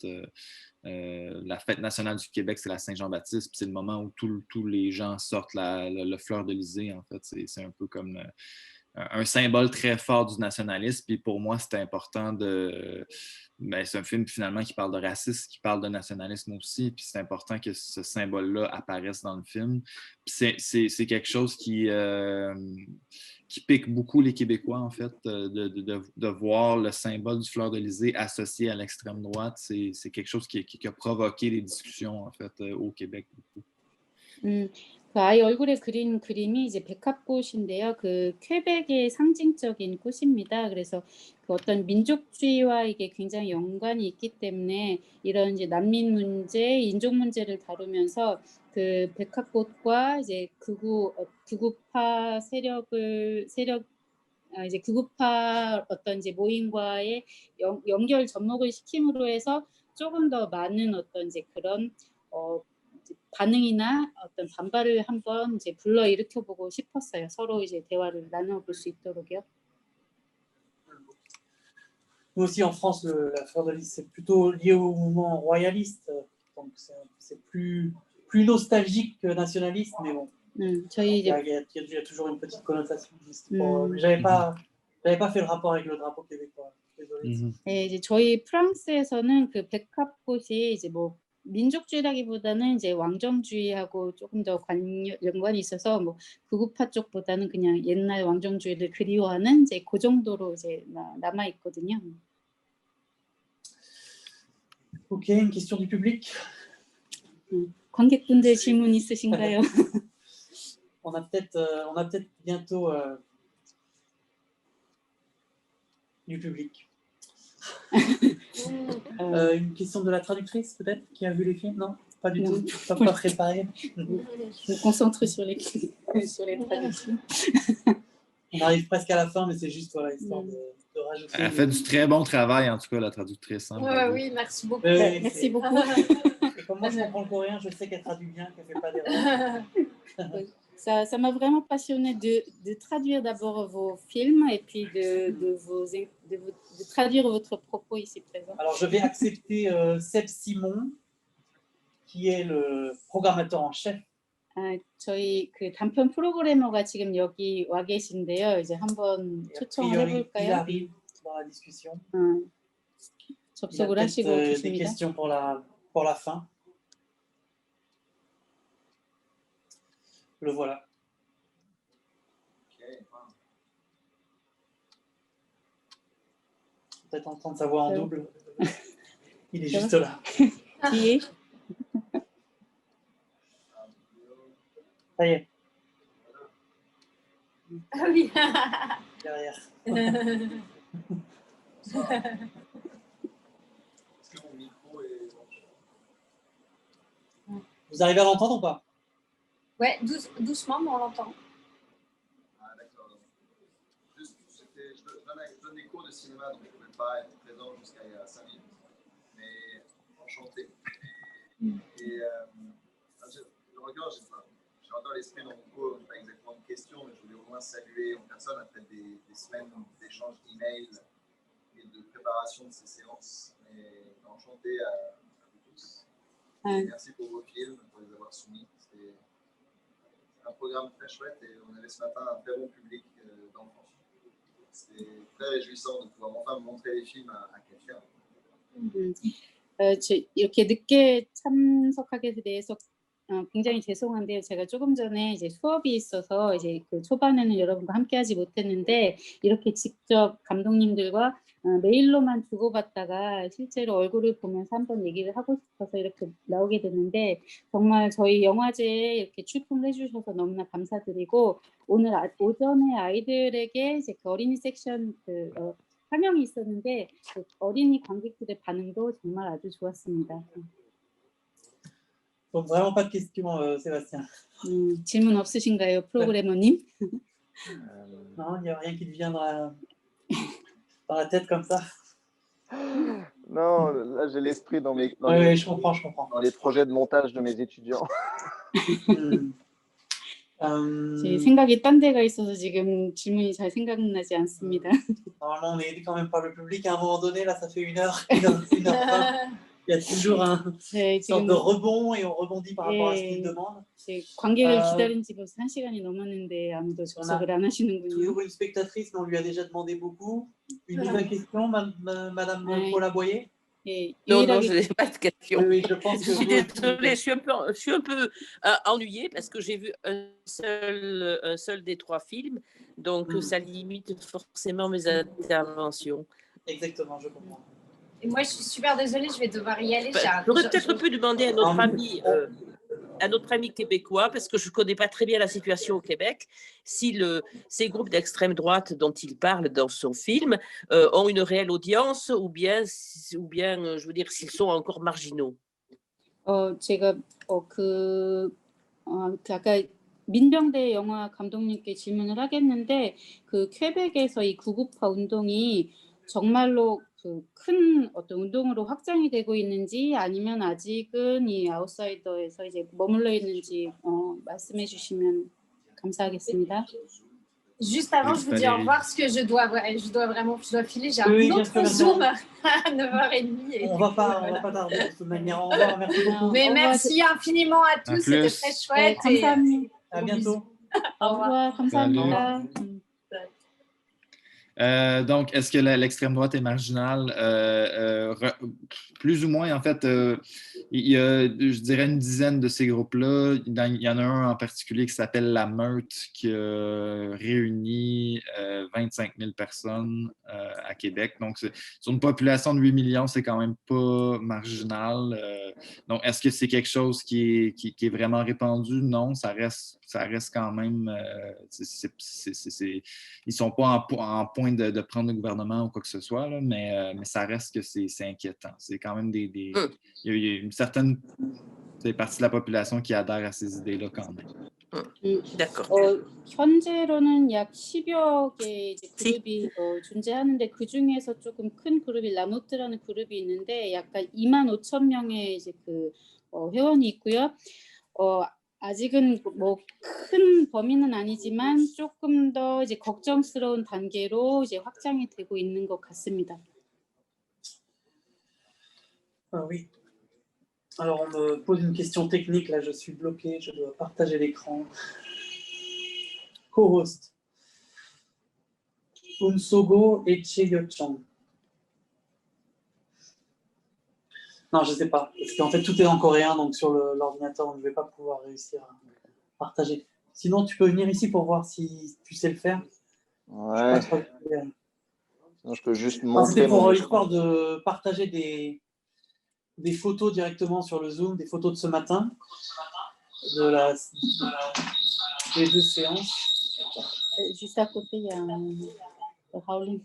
La fête nationale du Québec, c'est la Saint-Jean-Baptiste, puis c'est le moment où tous les gens sortent le fleur de lysée, en fait. C'est un peu comme un symbole très fort du nationalisme, puis pour moi, c'était important c'est un film finalement qui parle de racisme, qui parle de nationalisme aussi, puis c'est important que ce symbole-là apparaisse dans le film. Puis c'est quelque chose qui pique beaucoup les Québécois, en fait, de voir le symbole du fleur de lysée associé à l'extrême droite. C'est quelque chose qui a provoqué des discussions, en fait, au Québec beaucoup. 그 아이 얼굴에 그린 그림이 이제 백합꽃인데요. 그 퀘벡의 상징적인 꽃입니다. 그래서 그 어떤 민족주의와 이게 굉장히 연관이 있기 때문에 이런 이제 난민 문제, 인종 문제를 다루면서 그 백합꽃과 이제 극우파 세력을 이제 극우파 어떤 이제 모임과의 연결 접목을 시킴으로 해서 조금 더 많은 어떤 이제 그런 이제 반응이나 어떤 반발을 한번 이제 불러 일으켜보고 싶었어요. 서로 이제 대화를 나눠볼 수 있도록요. Nous aussi en France, la fleur de lys, c'est plutôt lié au mouvement royaliste, donc c'est plus nostalgique que nationaliste, mais bon. 저희 이제 Il y a toujours une petite connotation. J'avais pas fait le rapport avec le drapeau québécois. Désolé. 네, 이제 저희 프랑스에서는 그 백합꽃이 이제 뭐 민족주의라기보다는 이제 왕정주의하고 조금 더 연관이 있어서 뭐 극우파 쪽보다는 그냥 옛날 왕정주의를 그리워하는 이제 그 정도로 이제 남아 있거든요. Ok, une question du public. 관객분들 질문 있으신가요? On a peut-être bientôt du public. Une question de la traductrice peut-être qui a vu les films? Non, pas du tout. Pas préparé. Je me concentre sur les traductions. On arrive presque à la fin, mais c'est juste voilà, histoire de rajouter. Elle fait du très bon travail, en tout cas, la traductrice. Hein, oui, merci beaucoup. Merci beaucoup. Et comme moi, je comprends le coréen, je sais qu'elle traduit bien, qu'elle ne fait pas d'erreur. Ça m'a vraiment passionné de traduire d'abord vos films et puis de traduire votre propos ici présent. Alors, je vais accepter Seb Simon, qui est le programmateur en chef. 저희 그 단편 프로그래머가 지금 여기 와 계신데요. 이제 한번 초청을 해볼까요? Il arrive dans la discussion. 접속을 하시고 des 계십니다. questions pour la fin. Le voilà. Peut-être entendre sa voix en double. Il est juste là. 뒤에 Ça y est, Ah oui. derrière. Vous arrivez à l'entendre ou pas? Ouais, doucement, mais on l'entend. Ah, d'accord. Juste, je donne des cours de cinéma, donc je ne pouvais pas être présent jusqu'à il y a 5 minutes. Mais enchanté. Et j'ai encore l'esprit dans mon cours, pas exactement une question, mais je voulais au moins saluer en personne après des semaines d'échanges d'emails et de préparation de ces séances. Et enchanté à vous tous. Merci pour vos films, pour les avoir soumis. C'est un programme très chouette et on avait ce matin un très bon public d'enfants. C'est très réjouissant de pouvoir enfin montrer les films à quelqu'un. 이렇게 늦게 참석하게 돼서 굉장히 죄송한데요. 제가 조금 전에 이제 수업이 있어서 이제 그 초반에는 여러분과 함께하지 못했는데 이렇게 직접 감독님들과 메일로만 주고받다가 실제로 얼굴을 보면서 한번 얘기를 하고 싶어서 이렇게 나오게 됐는데 정말 저희 영화제에 이렇게 출품을 해주셔서 너무나 감사드리고 오늘 오전에 아이들에게 이제 그 어린이 섹션 상영이 있었는데 그 어린이 관객들의 반응도 정말 아주 좋았습니다. Donc vraiment pas de questions, Sébastien. 질문 없으신가요, 프로그래머님? Non, il n'y a rien qui te vient dans la tête comme ça. Non, là j'ai l'esprit dans je comprends. Dans les projets de montage de mes étudiants. 제 생각이 딴 데가 있어서 지금 질문이 잘 생각나지 않습니다. Normalement, on est aidé quand même par le public. À un moment donné, là, ça fait 1h20. Il y a toujours une sorte de rebond et on rebondit par rapport à ce qu'ils demandent. 관객을 기다린 지 벌써 1시간이 넘었는데 아무도 접속을 안 하시는군요. Toujours une spectatrice, mais on lui a déjà demandé beaucoup. Une nouvelle question, Madame Paula Boyer? Non, je n'ai pas de question. Oui, je pense que je suis désolée, je suis un peu ennuyée parce que j'ai vu un seul des 3 films, donc ça limite forcément mes interventions. Exactement, je comprends. Et moi, je suis super désolée, je vais devoir y aller. J'aurais peut-être pu demander à notre ami québécois, parce que je ne connais pas très bien la situation au Québec, si ces groupes d'extrême droite dont il parle dans son film ont une réelle audience ou bien, je veux dire, s'ils sont encore marginaux. 제가 아까 민병대 영화 감독님께 질문을 하겠는데 그 퀘벡에서 이 구급화 운동이 정말로 그 큰 어떤 운동으로 확장이 되고 있는지 아니면 아직은 이 아웃사이더에서 이제 머물러 있는지 말씀해 주시면 감사하겠습니다. Juste avant, je vous dis au revoir parce que je dois filer. J'ai un autre Zoom à 9h30. On va pas tarder de toute manière. Au revoir, merci beaucoup. Mais merci infiniment à tous, c'était très chouette. Et à bientôt. Au revoir. 감사합니다. Donc, est-ce que l'extrême droite est marginale? Plus ou moins, en fait, il y a, je dirais, une dizaine de ces groupes-là. Il y en a un en particulier qui s'appelle La Meute, qui a réuni 25 000 personnes à Québec. Donc, sur une population de 8 millions, c'est quand même pas marginal. Donc, est-ce que c'est quelque chose qui est vraiment répandu? Non, ça reste quand même... ils ne sont pas en point de prendre le gouvernement ou quoi que ce soit, là, mais ça reste que c'est inquiétant. C'est quand même il y a une certaine partie de la population qui adhère à ces idées-là quand même. D'accord. 현재로는 약 10여 개의 이제 그룹이 존재하는데 그 중에서 조금 큰 그룹이 라모트라는 그룹이 있는데 약간 25,000명의 이제 그 회원이 있고요. 아직은 뭐 큰 범위는 아니지만 조금 더 이제 걱정스러운 단계로 이제 확장이 되고 있는 것 같습니다. Oui. Alors, on me pose une question technique. Là, je suis bloqué. Je dois partager l'écran. Co-host. Unsogo Echeyochang. Non, je ne sais pas. Parce qu'en fait, tout est en coréen. Donc, sur l'ordinateur, je ne vais pas pouvoir réussir à partager. Sinon, tu peux venir ici pour voir si tu sais le faire. Ouais. Non, je peux juste montrer. C'était pour l'histoire de partager des photos directement sur le Zoom, des photos de ce matin, des deux séances. Juste à côté, il y a le Howling.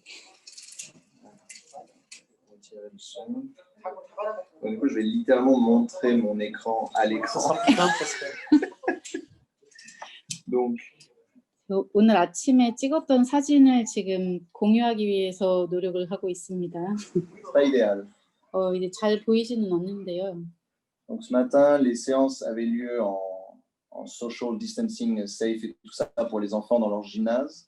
Du coup, je vais littéralement montrer mon écran à l'écran. Donc, 오늘 아침에 찍었던 사진을 지금 공유하기 위해서 노력을 하고 있습니다. pas idéal. 이제 잘 보이지는 않는데요. Donc, ce matin, les séances avaient lieu en social distancing safe et tout ça pour les enfants dans leur gymnase.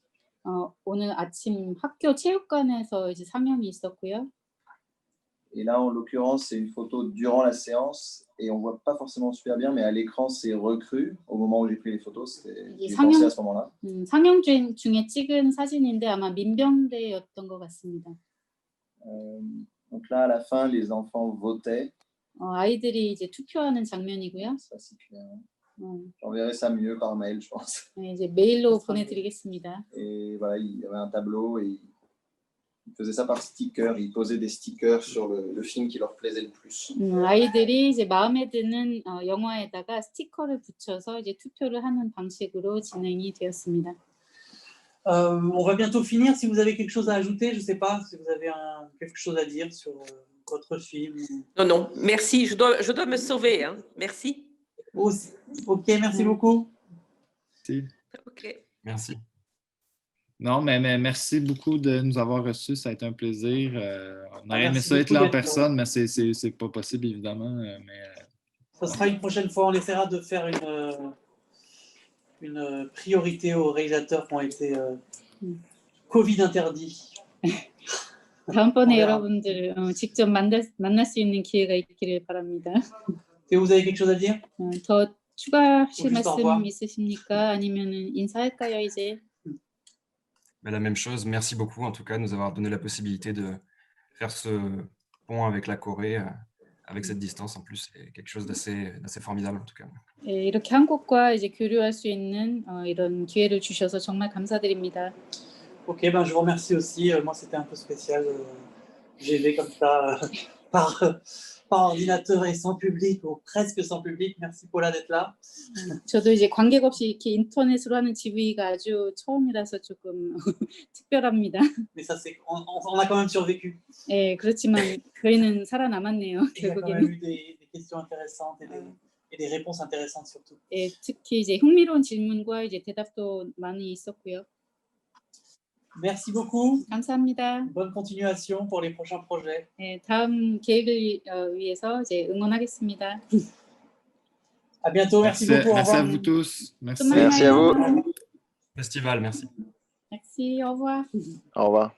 오늘 아침 학교 체육관에서 이제 상영이 있었고요. Et là, en l'occurrence, c'est une photo durant la séance et on voit pas forcément super bien, mais à l'écran, c'est recru. Au moment où j'ai pris les photos, j'ai pensé à ce moment-là. 상영 중에 찍은 사진인데 아마 민병대였던 것 같습니다. Donc là, à la fin, les enfants votaient. 아이들이 이제 투표하는 장면이고요. Ça, c'est clair. J'enverrai ça mieux par mail, je pense. 네, 이제 메일로 보내드리겠습니다. Et voilà, il y avait un tableau et ils faisaient ça par sticker. Ils posaient des stickers sur le film qui leur plaisait le plus. 아이들이 이제 마음에 드는 영화에다가 스티커를 붙여서 이제 투표를 하는 방식으로 진행이 되었습니다. On va bientôt finir. Si vous avez quelque chose à ajouter, je ne sais pas si vous avez quelque chose à dire sur votre film. Non, merci. Je dois me sauver. Hein. Merci. Ok, merci beaucoup. Merci. Ok. Merci. Non, mais merci beaucoup de nous avoir reçus. Ça a été un plaisir. On aurait aimé Merci ça être là en beaucoup d'être personne, mais c'est pas possible, évidemment. Ça sera une prochaine fois. On essaiera de faire une priorité aux réalisateurs qui ont été Covid interdits. 다음번에 여러분들 직접 만날 수 있는 기회가 있기를 바랍니다. Et vous avez quelque chose à dire? 더 추가하실 말씀 있으십니까? 아니면 인사할까요, 이제? La même chose, merci beaucoup en tout cas de nous avoir donné la possibilité de faire ce pont avec la Corée, avec cette distance en plus, c'est quelque chose d'assez formidable en tout cas. 네, 이렇게 한국과 이제 교류할 수 있는 이런 기회를 주셔서 정말 감사드립니다. Ok, je vous remercie aussi. Moi, c'était un peu spécial. J'ai vu comme ça par ordinateur et sans public, ou presque sans public. Merci Paula d'être là. 저도 이제 관객 없이 이렇게 인터넷으로 하는 GV가 아주 처음이라서 조금 특별합니다. Mais ça, on a quand même survécu. 네, 그렇지만 저희는 살아남았네요. Il y a quand même eu des questions intéressantes et des réponses intéressantes surtout. 예, 특히 이제 흥미로운 질문과 이제 대답도 많이 있었고요. Merci beaucoup. 감사합니다. Bonne continuation pour les prochains projets. 예, 다음 계획을 위해서 이제 응원하겠습니다. À bientôt. Merci beaucoup. Au Merci à revoir. vous tous. Merci. Merci à vous. Festival, merci. Merci, au revoir. Au revoir.